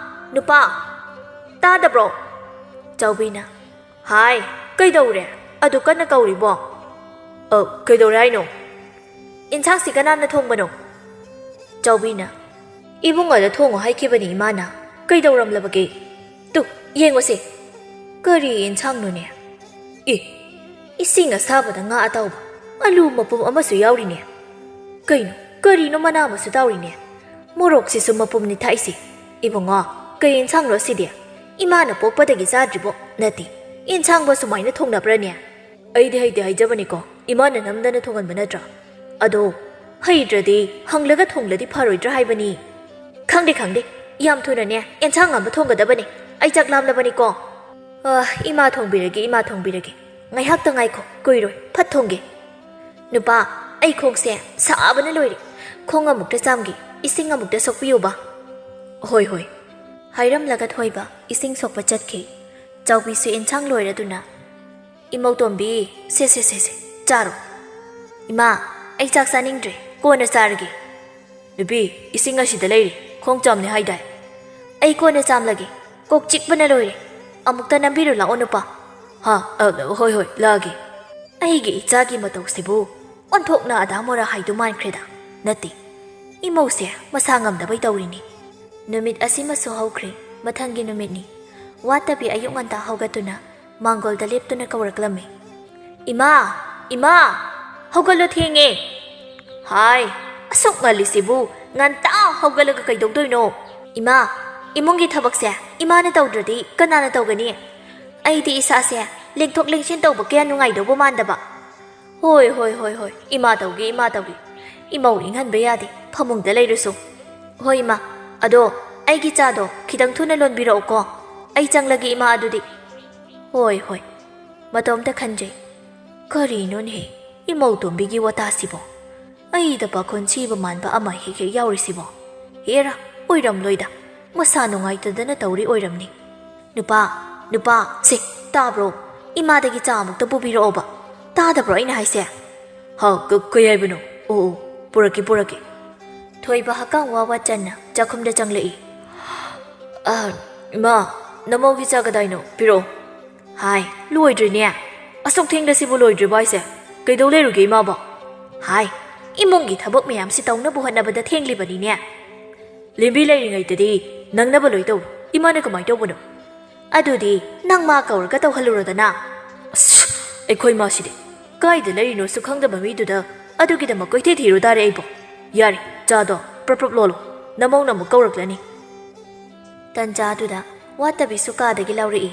ꯅꯨꯄꯥ ꯇꯥꯗꯕ꯭ꯔꯣ ꯆꯥꯎꯕꯤꯅ ꯍꯥꯏ ꯀꯩꯗꯧꯔꯦ ꯑꯗꯨ ꯀꯟꯅ ꯀꯧꯔꯤꯕꯣ ꯀꯩꯗꯧꯔꯦ ꯍꯥꯏꯅꯣ ꯏꯟꯁꯥꯡꯁꯤ ꯀꯅꯥꯅ ꯊꯣꯡꯕꯅꯣ ꯆꯥꯎꯕꯤꯅ ꯏꯕꯨꯡꯉꯣꯗ ꯊꯣꯡꯉꯣ ꯍꯥꯏꯈꯤꯕꯅꯤ ꯏꯃꯥꯅ ꯀꯩꯗꯧꯔꯝꯂꯕꯒꯦ ꯇꯨ ꯌꯦꯡꯉꯨꯁꯦ ꯀꯔꯤ ꯏꯟꯁꯥꯡꯅꯣꯅꯦ ꯏꯁꯤꯡ ꯑꯁꯥꯕꯗ ꯉꯥ ꯑꯇꯥꯎꯕ ꯑꯂꯨ ꯃꯄꯨꯝ ꯑꯃꯁꯨ ꯌꯥꯎꯔꯤꯅꯦ ꯀꯔꯤꯅꯣ ꯃꯅꯥ ꯑꯃꯁꯨ ꯇꯥꯎꯔꯤꯅꯦ ꯃꯣꯔꯣꯛꯁꯤꯁꯨ ꯃꯄꯨꯝꯅꯤ ꯊꯥꯛꯏꯁꯦ ꯏꯕꯨꯡꯉꯣ ꯀꯩ ꯏꯟꯁꯥꯡꯅꯣ ꯁꯤꯗꯤ ꯏꯃꯥꯅ ꯄꯣꯛꯄꯗꯒꯤ ꯆꯥꯗ꯭ꯔꯤꯕꯣ ꯅꯠꯇꯦ ꯏꯟꯁꯥꯡꯕ ꯁꯨꯃꯥꯏꯅ ꯊꯣꯡꯅꯕ꯭ꯔꯅꯦ ꯑꯩꯗꯤ ꯍꯩꯇꯦ ꯍꯥꯏꯖꯕꯅꯤꯀꯣ ꯏꯃꯥꯅ ꯅꯝꯗꯅ ꯊꯣꯡꯍꯟꯕ ꯅꯠꯇ꯭ꯔꯥ ꯑꯗꯣ ꯍꯩꯇ꯭ꯔꯗꯤ ꯍꯪꯂꯒ ꯊꯣꯡꯂꯗꯤ ꯐꯔꯣꯏꯗ꯭ꯔꯥ ꯍꯥꯏꯕꯅꯤ ꯈꯪꯗꯦ ꯌꯥꯝ ꯊꯨꯅꯅꯦ ꯑꯦꯟꯁꯥꯡ ꯑꯃ ꯊꯣꯡꯒꯗꯕꯅꯤ ꯑꯩ ꯆꯥꯛ ꯂꯥꯝꯂꯕꯅꯤꯀꯣ ꯏꯃꯥ ꯊꯣꯡꯕꯤꯔꯒꯦ ꯉꯥꯏꯍꯥꯛꯇ ꯉꯥꯏꯈꯣ ꯀꯨꯏꯔꯣꯏ ꯐꯠ ꯊꯣꯡꯒꯦ ꯅꯨꯄꯥ ꯑꯩ ꯈꯣꯡꯁꯦ ꯁꯥꯕꯅ ꯂꯣꯏꯔꯦ ꯈꯣꯡ ꯑꯃꯨꯛꯇ ꯆꯥꯝꯒꯦ ꯏꯁꯤꯡ ꯑꯃꯨꯛꯇ ꯁꯣꯛꯄꯤꯌꯨꯕ ꯍꯣꯏ ꯍꯥꯏꯔꯝꯂꯒ ꯊꯣꯏꯕ ꯏꯁꯤꯡ ꯁꯣꯛꯄ ꯆꯠꯈꯤ ꯆꯥꯎꯕꯤꯁꯨ ꯑꯦꯟꯁꯥꯡ ꯂꯣꯏꯔꯗꯨꯅ ꯏꯃꯧ ꯇꯣꯝꯕꯤ ꯁꯦ ꯆꯥꯔꯣ ꯏꯃꯥ ꯑꯩ ꯆꯥꯛ ꯆꯥꯅꯤꯡꯗ꯭ꯔꯦ ꯀꯣꯟꯅ ꯆꯥꯔꯒꯦ ꯅꯨꯄꯤ ꯏꯁꯤꯡ ꯑꯁꯤꯗ ꯂꯩꯔꯤ ꯈꯣꯡ ꯆꯥꯝꯅꯤ ꯍꯥꯏꯗꯥꯏ ꯑꯩ ꯀꯣꯟꯅ ꯆꯥꯝꯂꯒꯦ ꯀꯣꯛ ꯆꯤꯛꯄꯅ ꯂꯣꯏꯔꯦ ꯑꯃꯨꯛꯇ ꯅꯝꯕꯤꯔꯨ ꯂꯥꯛꯑꯣ ꯅꯨꯄꯥ ꯍꯣꯏ ꯂꯥꯛꯑꯒꯦ ꯑꯩꯒꯤ ꯏꯆꯥꯒꯤ ꯃꯇꯧꯁꯤꯕꯨ ꯑꯣꯟꯊꯣꯛꯅ ꯑꯙꯥ ꯃꯣꯔꯥ ꯍꯥꯏꯗꯨ ꯃꯥꯟꯈ꯭ꯔꯦꯗ ꯅꯠꯇꯦ ꯏꯃꯧꯁꯦ ꯃꯁꯥ ꯉꯝꯗꯕꯩ ꯇꯧꯔꯤꯅꯤ ꯅꯨꯃꯤꯠ ꯑꯁꯤꯃꯁꯨ ꯍꯧꯈ꯭ꯔꯦ ꯃꯊꯪꯒꯤ ꯅꯨꯃꯤꯠꯅꯤ ꯋꯥꯇꯕꯤ ꯑꯌꯨꯛ ꯉꯟꯇꯥ ꯍꯧꯒꯠꯇꯨꯅ ꯃꯥꯡꯒꯣꯜꯗ ꯂꯦꯞꯇꯨꯅ ꯀꯧꯔꯛꯂꯝꯃꯤ ꯏꯃꯥ ꯍꯧꯒꯠꯂꯣ ꯊꯦꯡꯉꯦ ꯍꯥꯏ ꯑꯁꯨꯛ ꯉꯜꯂꯤꯁꯤꯕꯨ ꯉꯟꯇꯥ ꯍꯧꯒꯠꯂꯒ ꯀꯩꯗꯧꯗꯣꯏꯅꯣ ꯏꯃꯥ ꯏꯃꯨꯡꯒꯤ ꯊꯕꯛꯁꯦ ꯏꯃꯥꯅ ꯇꯧꯗ꯭ꯔꯗꯤ ꯀꯅꯥꯅ ꯇꯧꯒꯅꯤ ꯑꯩꯗꯤ ꯏꯁꯥꯁꯦ ꯂꯦꯡꯊꯣꯛ ꯂꯦꯡꯁꯤꯟ ꯇꯧꯕ ꯀꯌꯥ ꯅꯨꯡꯉꯥꯏꯗꯧꯕ ꯃꯥꯟꯗꯕ ꯍꯣꯏ ꯏꯃꯥ ꯇꯧꯒꯦ ꯏꯃꯧ ꯏꯪꯍꯟꯕ ꯌꯥꯗꯦ ꯐꯃꯨꯡꯗ ꯂꯩꯔꯁꯨ ꯍꯣꯏ ꯏꯃꯥ ꯑꯗꯣ ꯑꯩꯒꯤ ꯆꯥꯗꯣ ꯈꯤꯇꯪ ꯊꯨꯅ ꯂꯣꯟꯕꯤꯔꯛꯎꯀꯣ ꯑꯩ ꯆꯪꯂꯒꯦ ꯏꯃꯥ ꯑꯗꯨꯗꯤ ꯍꯣꯏ ꯃꯇꯣꯝꯇ ꯈꯟꯖꯩ ꯀꯔꯤꯅꯣꯅꯦ ꯏꯃꯧ ꯇꯣꯝꯕꯤꯒꯤ ꯋꯥꯇꯥꯁꯤꯕꯣ ꯑꯩꯗ ꯄꯥꯈꯣꯟ ꯁꯤꯕ ꯃꯥꯟꯕ ꯑꯃ ꯍꯦꯛ ꯌꯥꯎꯔꯤꯁꯤꯕꯣ ꯍꯦꯔꯥ ꯑꯣꯏꯔꯝꯂꯣꯏꯗ ꯃꯁꯥ ꯅꯨꯡꯉꯥꯏꯇꯗꯅ ꯇꯧꯔꯤ ꯑꯣꯏꯔꯝꯅꯤ ꯅꯨꯄꯥ ꯁꯦ ꯇꯥꯕ꯭ꯔꯣ ꯏꯃꯥꯗꯒꯤ ꯆꯥ ꯑꯃꯨꯛꯇ ꯄꯨꯕꯤꯔꯛꯑꯣꯕ ꯇꯥꯗꯕ꯭ꯔꯣ ꯑꯩꯅ ꯍꯥꯏꯁꯦ ꯀꯩ ꯍꯥꯏꯕꯅꯣ ꯑꯣ ꯄꯨꯔꯛꯀꯦ ꯊꯣꯏꯕ ꯍꯀꯥꯝ ꯋꯥ ꯆꯟꯅ ꯆꯥꯛꯈꯨꯝꯗ ꯆꯪꯂꯛꯏ ꯏꯃꯥ ꯅꯃꯧꯒꯤ ꯆꯥ ꯀꯗꯥꯏꯅꯣ ꯄꯤꯔꯛꯑꯣ ꯍꯥꯏ ꯂꯣꯏꯗ꯭ꯔꯤꯅꯦ ꯑꯁꯨꯛ ꯊꯦꯡꯗꯁꯤꯕꯨ ꯂꯣꯏꯗ꯭ꯔꯤꯕ ꯍꯥꯏꯁꯦ ꯀꯩꯗꯧ ꯂꯩꯔꯨꯒꯦ ꯏꯃꯥꯕꯣ ꯍꯥꯏ ꯏꯃꯨꯡꯒꯤ ꯊꯕꯛ ꯃꯌꯥꯝꯁꯤ ꯇꯧꯅꯕ ꯍꯣꯠꯅꯕꯗ ꯊꯦꯡꯂꯤꯕꯅꯤꯅꯦ ꯂꯦꯝꯕꯤ ꯂꯩꯔꯤꯉꯩꯗꯗꯤ ꯅꯪꯅꯕ ꯂꯣꯏ ꯇꯧ ꯏꯃꯥꯅ ꯀꯃꯥꯏꯅ ꯇꯧꯕꯅꯣ ꯑꯗꯨꯗꯤ ꯅꯪ ꯃꯥ ꯀꯧꯔꯒ ꯇꯧꯍꯜꯂꯨꯔꯣꯗꯅ ꯑꯩꯈꯣꯏ ꯃꯥꯁꯤꯗꯤ ꯀꯥꯏꯗ ꯂꯩꯔꯤꯅꯣꯁꯨ ꯈꯪꯗꯕ ꯃꯤꯗꯨꯗ ꯑꯗꯨꯒꯤꯗꯃꯛ ꯀꯣꯏꯊꯤ ꯊꯤꯔꯨ ꯇꯥꯔꯦ ꯑꯩꯕꯣ ꯌꯥꯔꯦ ꯆꯥꯗꯣ ꯄ꯭ꯔꯞ ꯂꯣꯜꯂꯣ ꯅꯃꯧꯅ ꯑꯃꯨꯛ ꯀꯧꯔꯛꯂꯅꯤ ꯇꯟꯖꯥꯗꯨꯗ ꯋꯥꯇꯕꯤꯁꯨ ꯀꯥꯗꯒꯤ ꯂꯧꯔꯛꯏ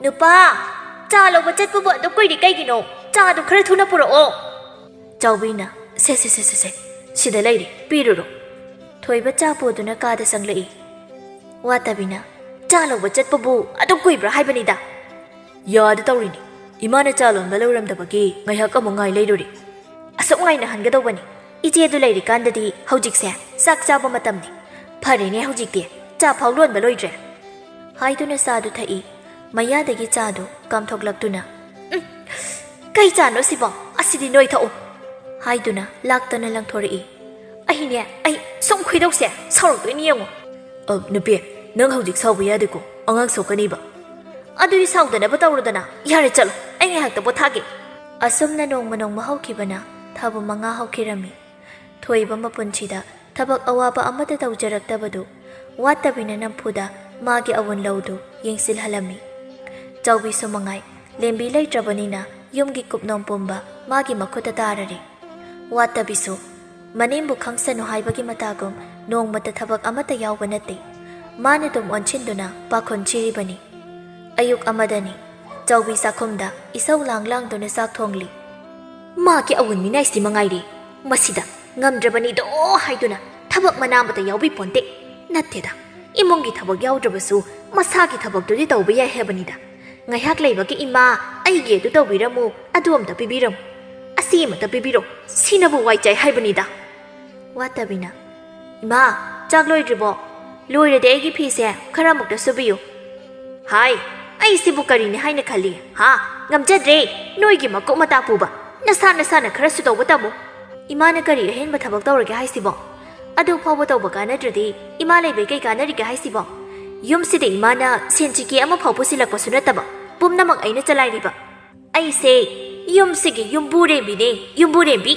ꯅꯨꯄꯥ ꯆꯥ ꯂꯧꯕ ꯆꯠꯄꯕꯨ ꯑꯗꯨ ꯀꯨꯏꯔꯤ ꯀꯩꯒꯤꯅꯣ ꯆꯥꯗꯣ ꯈꯔ ꯊꯨꯅ ꯄꯨꯔꯛꯑꯣ ꯆꯥꯎꯕꯤꯅ ꯁꯦ ꯁꯤꯗ ꯂꯩꯔꯤ ꯄꯤꯔꯨꯔꯣ ꯊꯣꯏꯕ ꯆꯥ ꯄꯨꯗꯨꯅ ꯀꯥꯗ ꯆꯪꯂꯛꯏ ꯋꯥꯇꯕꯤꯅ ꯆꯥ ꯂꯧꯕ ꯆꯠꯄꯕꯨ ꯑꯗꯨ ꯀꯨꯏꯕ꯭ꯔꯥ ꯍꯥꯏꯕꯅꯤꯗ ꯌꯥꯗ ꯇꯧꯔꯤꯅꯤ ꯏꯃꯥꯅ ꯆꯥ ꯂꯣꯟꯕ ꯂꯧꯔꯝꯗꯕꯒꯤ ꯉꯥꯏꯍꯥꯛ ꯑꯃꯨꯛ ꯉꯥꯏ ꯂꯩꯔꯨꯔꯤ ꯑꯁꯨꯛ ꯉꯥꯏꯅ ꯍꯟꯒꯗꯧꯕꯅꯤ ꯏꯆꯦꯗꯨ ꯂꯩꯔꯤꯀꯥꯟꯗꯗꯤ ꯍꯧꯖꯤꯛꯁꯦ ꯆꯥꯛ ꯆꯥꯕ ꯃꯇꯝꯅꯤ ꯐꯔꯦꯅꯦ ꯍꯧꯖꯤꯛꯇꯤ ꯆꯥ ꯐꯥꯎ ꯂꯣꯟꯕ ꯂꯣꯏꯗ꯭ꯔꯦ ꯍꯥꯏꯗꯨꯅ ꯆꯥꯗꯨ ꯊꯛꯏ ꯃꯌꯥꯗꯒꯤ ꯆꯥꯗꯨ ꯀꯥꯝꯊꯣꯛꯂꯛꯇꯨꯅ ꯀꯩ ꯆꯥꯅꯣ ꯁꯤꯕꯣ ꯑꯁꯤꯗꯤ ꯅꯣꯏ ꯊꯛꯎ ꯍꯥꯏꯗꯨꯅ ꯂꯥꯛꯇꯅ ꯂꯪꯊꯣꯔꯛꯏ ꯑꯩ ꯁꯨꯝ ꯈꯣꯏꯗꯧꯁꯦ ꯁꯥꯎꯔꯛꯇꯣꯏꯅꯤ ꯌꯦꯡꯉꯣ ꯅꯨꯄꯤ ꯅꯪ ꯍꯧꯖꯤꯛ ꯁꯥꯎꯕ ꯌꯥꯗꯦꯀꯣ ꯑꯉꯥꯡ ꯁꯣꯛꯀꯅꯤꯕ ꯑꯗꯨꯗꯤ ꯁꯥꯎꯗꯅꯕ ꯇꯧꯔꯨꯗꯅ ꯌꯥꯔꯦ ꯆꯠꯂꯣ ꯑꯩ ꯉꯥꯏꯍꯥꯛꯇ ꯄꯣꯊꯥꯒꯦ ꯑꯁꯨꯝꯅ ꯅꯣꯡꯃ ꯍꯧꯈꯤꯕꯅ ꯊꯥꯕꯨ 5 ꯍꯧꯈꯤꯔꯝꯃꯤ ꯊꯣꯏꯕ ꯃꯄꯨꯟꯁꯤꯗ ꯊꯕꯛ ꯑꯋꯥꯕ ꯑꯃꯠꯇ ꯇꯧꯖꯔꯛꯇꯕꯗꯨ ꯋꯥꯇꯕꯤꯅ ꯅꯝꯐꯨꯗ ꯃꯥꯒꯤ ꯑꯋꯨꯟ ꯂꯧꯗꯨ ꯌꯦꯡꯁꯤꯜꯍꯜꯂꯝꯃꯤ ꯆꯥꯎꯕꯤꯁꯨ ꯃꯉꯥꯏ ꯂꯦꯝꯕꯤ ꯂꯩꯇ꯭ꯔꯕꯅꯤꯅ ꯌꯨꯝꯒꯤ ꯀꯨꯞꯅꯣꯝ ꯄꯨꯝꯕ ꯃꯥꯒꯤ ꯃꯈꯨꯠꯇ ꯇꯥꯔꯔꯤ ꯋꯥꯇꯕꯤꯁꯨ ꯃꯅꯦꯝꯕꯨ ꯈꯪꯁꯅꯨ ꯍꯥꯏꯕꯒꯤ ꯃꯇꯥꯒꯨꯝ ꯅꯣꯡꯃꯇ ꯊꯕꯛ ꯑꯃꯠꯇ ꯌꯥꯎꯕ ꯅꯠꯇꯦ ꯃꯥꯅ ꯑꯗꯨꯝ ꯑꯣꯟꯁꯤꯟꯗꯨꯅ ꯄꯥꯈꯣꯟ ꯁꯤꯔꯤꯕꯅꯤ ꯑꯌꯨꯛ ꯑꯃꯗꯅꯤ ꯆꯥꯎꯕꯤ ꯆꯥꯛꯈꯨꯝꯗ ꯏꯁꯧ ꯂꯥꯡꯗꯨꯅ ꯆꯥꯛ ꯊꯣꯡꯂꯤ ꯃꯥꯒꯤ ꯑꯋꯨꯟ ꯃꯤꯅꯥꯏꯁꯤ ꯃꯉꯥꯏꯔꯦ ꯃꯁꯤꯗ ꯉꯝꯗ꯭ꯔꯕꯅꯤꯗꯣ ꯍꯥꯏꯗꯨꯅ ꯊꯕꯛ ꯃꯅꯥ ꯑꯃꯠꯇ ꯌꯥꯎꯕꯤ ꯄꯣꯟꯇꯦ ꯅꯠꯇꯦꯗ ꯏꯃꯨꯡꯒꯤ ꯊꯕꯛ ꯌꯥꯎꯗ꯭ꯔꯕꯁꯨ ꯃꯁꯥꯒꯤ ꯊꯕꯛꯇꯨꯗꯤ ꯇꯧꯕ ꯌꯥꯏ ꯍꯥꯏꯕꯅꯤꯗ ꯉꯥꯏꯍꯥꯛ ꯂꯩꯕꯒꯤ ꯏꯃꯥ ꯑꯩꯒꯤ ꯑꯗꯨ ꯇꯧꯕꯤꯔꯝꯃꯨ ꯑꯗꯨ ꯑꯝꯇ ꯄꯤꯕꯤꯔꯝꯃꯨ ꯑꯁꯤ ꯑꯃꯇ ꯄꯤꯕꯤꯔꯣ ꯁꯤꯅꯕꯨ ꯋꯥꯏ ꯆꯥꯏ ꯍꯥꯏꯕꯅꯤꯗ ꯋꯥꯇꯕꯤꯅ ꯏꯃꯥ ꯆꯥꯛ ꯂꯣꯏꯗ꯭ꯔꯤꯕꯣ ꯂꯣꯏꯔꯗꯤ ꯑꯩꯒꯤ ꯐꯤꯁꯦ ꯈꯔ ꯑꯃꯨꯛꯇ ꯁꯨꯕꯤꯌꯨ ꯍꯥꯏ ꯑꯩꯁꯤꯕꯨ ꯀꯔꯤꯅꯤ ꯍꯥꯏꯅ ꯈꯜꯂꯤ ꯉꯝꯖꯗ꯭ꯔꯦ ꯅꯣꯏꯒꯤ ꯃꯀꯣꯛ ꯃꯇꯥ ꯄꯨꯕ ꯅꯁꯥꯅ ꯈꯔꯁꯨ ꯇꯧꯕ ꯇꯝꯃꯨ ꯏꯃꯥꯅ ꯀꯔꯤ ꯑꯍꯦꯟꯕ ꯊꯕꯛ ꯇꯧꯔꯒꯦ ꯍꯥꯏꯁꯤꯕꯣ ꯑꯗꯨ ꯐꯥꯎꯕ ꯇꯧꯕ ꯀꯥꯟꯅꯗ꯭ꯔꯗꯤ ꯏꯃꯥ ꯂꯩꯕꯩ ꯀꯩ ꯀꯥꯟꯅꯔꯤꯒꯦ ꯍꯥꯏꯁꯤꯕꯣ ꯌꯨꯝꯁꯤꯗ ꯏꯃꯥꯅ ꯁꯦꯟꯆꯤꯀꯤ ꯑꯃ ꯐꯥꯎ ꯄꯨꯁꯤꯜꯂꯛꯄꯁꯨ ꯅꯠꯇꯕ ꯄꯨꯝꯅꯃꯛ ꯑꯩꯅ ꯆꯂꯥꯏꯔꯤꯕ ꯑꯩꯁꯦ ꯌꯨꯝꯁꯤꯒꯤ ꯌꯨꯝꯕꯨꯔꯦꯝꯕꯤ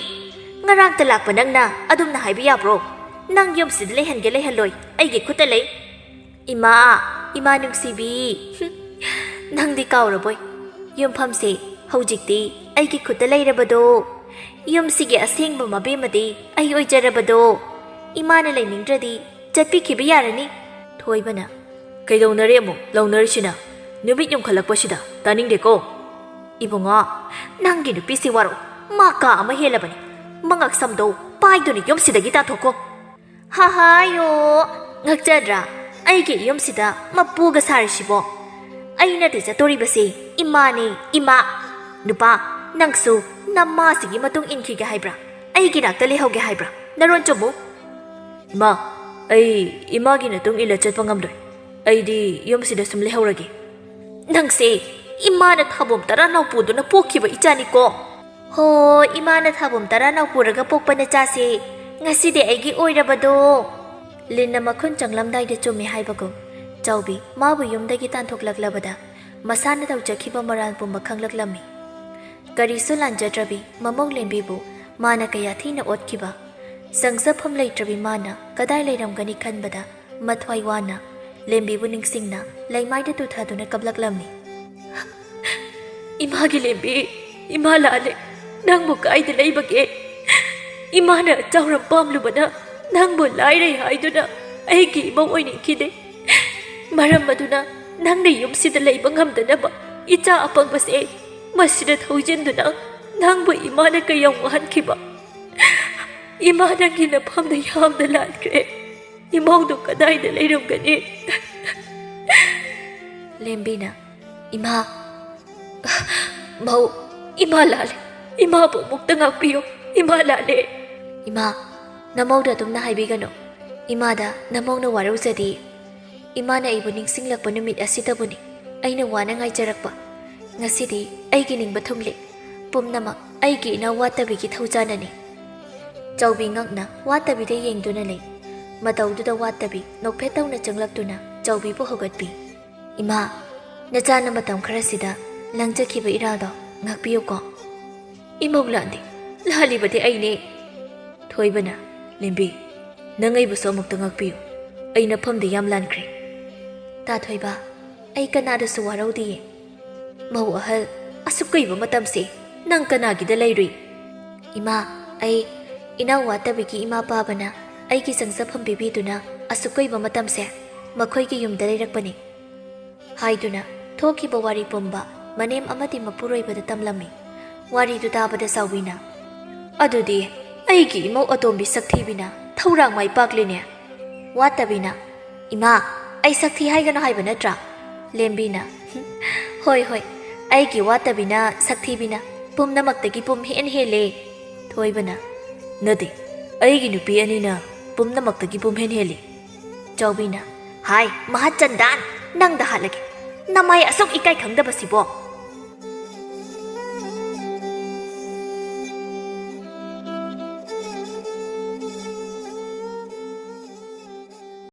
ꯉꯔꯥꯡꯇ ꯂꯥꯛꯄ ꯅꯪꯅ ꯑꯗꯨꯝꯅ ꯍꯥꯏꯕ ꯌꯥꯕ꯭ꯔꯣ ꯅꯪ ꯌꯨꯝꯁꯤꯗ ꯂꯩꯍꯟꯒꯦ ꯂꯩꯍꯜꯂꯣꯏ ꯑꯩꯒꯤ ꯈꯨꯠꯇ ꯂꯩ ꯏꯃꯥ ꯅꯨꯡꯁꯤꯕꯤ ꯅꯪꯗꯤ ꯀꯥꯎꯔꯕꯣꯏ ꯌꯨꯝꯐꯝꯁꯦ ꯍꯧꯖꯤꯛꯇꯤ ꯑꯩꯒꯤ ꯈꯨꯠꯇ ꯂꯩꯔꯕꯗꯣ ꯌꯨꯝꯁꯤꯒꯤ ꯑꯁꯦꯡꯕ ꯃꯕꯦꯝꯃꯗꯤ ꯑꯩ ꯑꯣꯏꯖꯔꯕꯗꯣ ꯏꯃꯥꯅ ꯂꯩꯅꯤꯡꯗ꯭ꯔꯗꯤ ꯆꯠꯄꯤꯈꯤꯕ ꯌꯥꯔꯅꯤ ꯊꯣꯏꯕꯅ ꯀꯩꯗꯧꯅꯔꯦ ꯑꯃꯨꯛ ꯂꯧꯅꯔꯤꯁꯤꯅ ꯅꯨꯃꯤꯠ ꯌꯨꯝꯈꯠꯂꯛꯄꯁꯤꯗ ꯇꯥꯅꯤꯡꯗꯦꯀꯣ ꯏꯕꯨꯡꯉꯣ ꯅꯪꯒꯤ ꯅꯨꯄꯤꯁꯤ ꯋꯥꯔꯣ ꯃꯥ ꯀꯥ ꯑꯃ ꯍꯦꯜꯂꯕꯅꯤ ꯃꯉꯛ ꯁꯝꯗꯣ ꯄꯥꯏꯗꯨꯅ ꯌꯨꯝꯁꯤꯗꯒꯤ ꯇꯥꯟꯊꯣꯛꯀꯣ ꯍꯥꯏꯌꯣ ꯉꯛꯆꯗ꯭ꯔꯥ ꯑꯩꯒꯤ ꯌꯨꯝꯁꯤꯗ ꯃꯄꯨꯒ ꯁꯥꯔꯤꯁꯤꯕꯣ ꯑꯩꯅꯗꯤ ꯆꯠꯇꯣꯔꯤꯕꯁꯤ ꯏꯃꯥꯅꯤ ꯏꯃꯥ ꯅꯨꯄꯥ ꯅꯪꯁꯨ ꯅꯃꯥꯁꯤꯒꯤ ꯃꯇꯨꯡ ꯏꯟꯈꯤꯒꯦ ꯍꯥꯏꯕ꯭ꯔꯥ ꯑꯩꯒꯤ ꯅꯥꯛꯇ ꯂꯩꯍꯧꯒꯦ ꯍꯥꯏꯕ꯭ꯔꯥ ꯅꯔꯣꯟ ꯆꯨꯝꯃꯨ ꯏꯃꯥ ꯑꯩ ꯏꯃꯥꯒꯤ ꯃꯇꯨꯡ ꯏꯜꯂ ꯆꯠꯄ ꯉꯝꯂꯣꯏ ꯑꯩꯗꯤ ꯌꯨꯝꯁꯤꯗ ꯁꯨꯝ ꯂꯩꯍꯧꯔꯒꯦ ꯅꯪꯁꯦ ꯏꯃꯥꯅ ꯊꯥꯕꯣꯝ 19 ꯄꯨꯗꯨꯅ ꯄꯣꯛꯈꯤꯕ ꯏꯆꯥꯅꯤꯀꯣ ꯍꯣ ꯏꯃꯥꯅ ꯊꯥꯕꯣꯝ 19 ꯄꯨꯔꯒ ꯄꯣꯛꯄ ꯅꯆꯥꯁꯦ ꯉꯁꯤꯗꯤ ꯑꯩꯒꯤ ꯑꯣꯏꯔꯕꯗꯣ ꯂꯤꯟꯅ ꯃꯈꯨꯟ ꯆꯪꯂꯝꯗꯥꯏꯗ ꯆꯨꯝꯃꯤ ꯍꯥꯏꯕꯒꯨꯝ ꯆꯥꯎꯕꯤ ꯃꯥꯕꯨ ꯌꯨꯝꯗꯒꯤ ꯇꯥꯟꯊꯣꯛꯂꯛꯂꯕꯗ ꯃꯁꯥꯅ ꯇꯧꯖꯈꯤꯕ ꯃꯔꯥꯜ ꯄꯨꯝꯕ ꯈꯪꯂꯛꯂꯝꯃꯤ ꯀꯔꯤꯁꯨ ꯂꯥꯟꯖꯗ꯭ꯔꯕꯤ ꯃꯃꯧ ꯂꯦꯝꯕꯤꯕꯨ ꯃꯥꯅ ꯀꯌꯥ ꯊꯤꯅ ꯑꯣꯠꯈꯤꯕ ꯆꯪꯖꯐꯝ ꯂꯩꯇ꯭ꯔꯕꯤ ꯃꯥꯅ ꯀꯗꯥꯏ ꯂꯩꯔꯝꯒꯅꯤ ꯈꯟꯕꯗ ꯃꯊ꯭ꯋꯥꯏ ꯋꯥꯅ ꯂꯦꯝꯕꯤꯕꯨ ꯅꯤꯡꯁꯤꯡꯅ ꯂꯩꯃꯥꯏꯗ ꯇꯨꯊꯗꯨꯅ ꯀꯞꯂꯛꯂꯝꯃꯤ ꯏꯃꯥꯒꯤ ꯂꯦꯝꯕꯤ ꯏꯃꯥ ꯂꯥꯜꯂꯦ ꯅꯪꯕꯨ ꯀꯥꯏꯗ ꯂꯩꯕꯒꯦ ꯏꯃꯥꯅ ꯆꯥꯎꯔꯝ ꯄꯥꯝꯂꯨꯕꯅ ꯅꯪꯕꯨ ꯂꯥꯏꯔꯩ ꯍꯥꯏꯗꯨꯅ ꯑꯩꯒꯤ ꯏꯃꯧ ꯑꯣꯏꯅꯤꯡꯈꯤꯗꯦ ꯃꯔꯝ ꯑꯗꯨꯅ ꯅꯪꯅ ꯌꯨꯝꯁꯤꯗ ꯂꯩꯕ ꯉꯝꯗꯅꯕ ꯏꯆꯥ ꯑꯄꯪꯕꯁꯦ ꯃꯁꯤꯗ ꯊꯧꯖꯤꯟꯗꯨꯅ ꯅꯪꯕꯨ ꯏꯃꯥꯅ ꯀꯌꯥꯝ ꯋꯥꯍꯟꯈꯤꯕ ꯏꯃꯥ ꯅꯪꯒꯤ ꯅꯐꯝꯗ ꯌꯥꯝꯅ ꯂꯥꯟꯈ꯭ꯔꯦ ꯏꯃꯧꯗꯨ ꯀꯗꯥꯏꯗ ꯂꯩꯔꯝꯒꯅꯤ ꯂꯦꯝꯕꯤꯅ ꯏꯃꯥ ꯃꯧ ꯏꯃꯥ ꯂꯥꯜꯂꯦ ꯏꯃꯥꯕꯨ ꯑꯃꯨꯛꯇ ꯉꯥꯛꯄꯤꯌꯨ ꯏꯃꯥ ꯂꯥꯜꯂꯦ ꯏꯃꯥ ꯅꯃꯧꯗ ꯑꯗꯨꯝꯅ ꯍꯥꯏꯕꯤꯒꯅꯨ ꯏꯃꯥꯗ ꯅꯃꯧꯅ ꯋꯥꯔꯧꯖꯗꯦ ꯏꯃꯥꯅ ꯑꯩꯕꯨ ꯅꯤꯡꯁꯤꯡꯂꯛꯄ ꯅꯨꯃꯤꯠ ꯑꯁꯤꯗꯕꯨꯅꯤ ꯑꯩꯅ ꯋꯥꯅ ꯉꯥꯏꯖꯔꯛꯄ ꯉꯁꯤꯗꯤ ꯑꯩꯒꯤ ꯅꯤꯡꯕ ꯊꯨꯡꯂꯦ ꯄꯨꯝꯅꯃꯛ ꯑꯩꯒꯤ ꯏꯅꯥꯎ ꯋꯥꯠꯇꯕꯤꯒꯤ ꯊꯧꯖꯥꯅꯅꯤ ꯆꯥꯎꯕꯤ ꯉꯛꯅ ꯋꯥꯠꯇꯕꯤꯗ ꯌꯦꯡꯗꯨꯅ ꯂꯩ ꯃꯇꯧꯗꯨꯗ ꯋꯥꯠꯇꯕꯤ ꯅꯣꯛꯐꯦꯠ ꯇꯧꯅ ꯆꯪꯂꯛꯇꯨꯅ ꯆꯥꯎꯕꯤꯕꯨ ꯍꯧꯒꯠꯄꯤ ꯏꯃꯥ ꯅꯆꯥꯅ ꯃꯇꯝ ꯈꯔꯁꯤꯗ ꯂꯪꯖꯈꯤꯕ ꯏꯔꯥꯜꯗꯣ ꯉꯥꯛꯄꯤꯌꯨꯀꯣ ꯏꯃꯧ ꯂꯥꯟꯗꯦ ꯂꯥꯜꯂꯤꯕꯗꯤ ꯑꯩꯅꯦ ꯊꯣꯏꯕꯅ ꯂꯦꯝꯕꯤ ꯅꯪ ꯑꯩꯕꯨꯁꯨ ꯑꯃꯨꯛꯇ ꯉꯥꯛꯄꯤꯌꯨ ꯑꯩ ꯅꯐꯝꯗ ꯌꯥꯝ ꯂꯥꯟꯈ꯭ꯔꯦ ꯊꯣꯏꯕ ꯑꯩ ꯀꯅꯥꯗꯁꯨ ꯋꯥꯔꯧꯗꯤꯌꯦ ꯃꯧ ꯑꯍꯜ ꯑꯁꯨꯛ ꯀꯨꯏꯕ ꯃꯇꯝꯁꯦ ꯅꯪ ꯀꯅꯥꯒꯤꯗ ꯂꯩꯔꯨꯏ ꯏꯃꯥ ꯑꯩ ꯏꯅꯥꯎ ꯋꯥꯠꯇꯕꯤꯒꯤ ꯏꯃꯥ ꯄꯥꯕꯅ ꯑꯩꯒꯤ ꯆꯪꯖꯐꯝ ꯄꯤꯕꯤꯗꯨꯅ ꯑꯁꯨꯛ ꯀꯨꯏꯕ ꯃꯇꯝꯁꯦ ꯃꯈꯣꯏꯒꯤ ꯌꯨꯝꯗ ꯂꯩꯔꯛꯄꯅꯤ ꯍꯥꯏꯗꯨꯅ ꯊꯣꯛꯈꯤꯕ ꯋꯥꯔꯤ ꯄꯨꯝꯕ ꯃꯅꯦꯝ ꯑꯃꯗꯤ ꯃꯄꯨꯔꯣꯏꯕꯗ ꯇꯝꯂꯝꯃꯤ ꯋꯥꯔꯤꯗꯨ ꯇꯥꯕꯗ ꯆꯥꯎꯕꯤꯅ ꯑꯗꯨꯗꯤ ꯑꯩꯒꯤ ꯏꯃꯧ ꯑꯇꯣꯝꯕꯤ ꯁꯛꯊꯤꯕꯤꯅ ꯊꯧꯔꯥꯡ ꯃꯥꯏ ꯄꯥꯛꯂꯤꯅꯦ ꯋꯥꯠꯇꯕꯤꯅ ꯏꯃꯥ ꯑꯩ ꯁꯛꯊꯤ ꯍꯥꯏꯒꯅꯨ ꯍꯥꯏꯕ ꯅꯠꯇ꯭ꯔꯥ ꯂꯦꯝꯕꯤꯅ ꯍꯣꯏ ꯍꯣꯏ ꯑꯩꯒꯤ ꯋꯥꯠꯇꯕꯤꯅ ꯁꯛꯊꯤꯕꯤꯅ ꯄꯨꯝꯅꯃꯛꯇꯒꯤ ꯄꯨꯝꯍꯦꯟ ꯍꯦꯜꯂꯦ ꯊꯣꯏꯕꯅ ꯅꯠꯇꯦ ꯑꯩꯒꯤ ꯅꯨꯄꯤ ꯑꯅꯤꯅ ꯄꯨꯝꯅꯃꯛꯇꯒꯤ ꯄꯨꯝꯍꯦꯟ ꯍꯦꯜꯂꯤ ꯆꯥꯎꯕꯤꯅ ꯍꯥꯏ ꯃꯍꯥꯆꯟꯗꯥꯟ ꯅꯪꯗ ꯍꯥꯠꯂꯒꯦ ꯅꯃꯥꯏ ꯑꯁꯨꯛ ꯏꯀꯥꯏ ꯈꯪꯗꯕꯁꯤꯕꯣ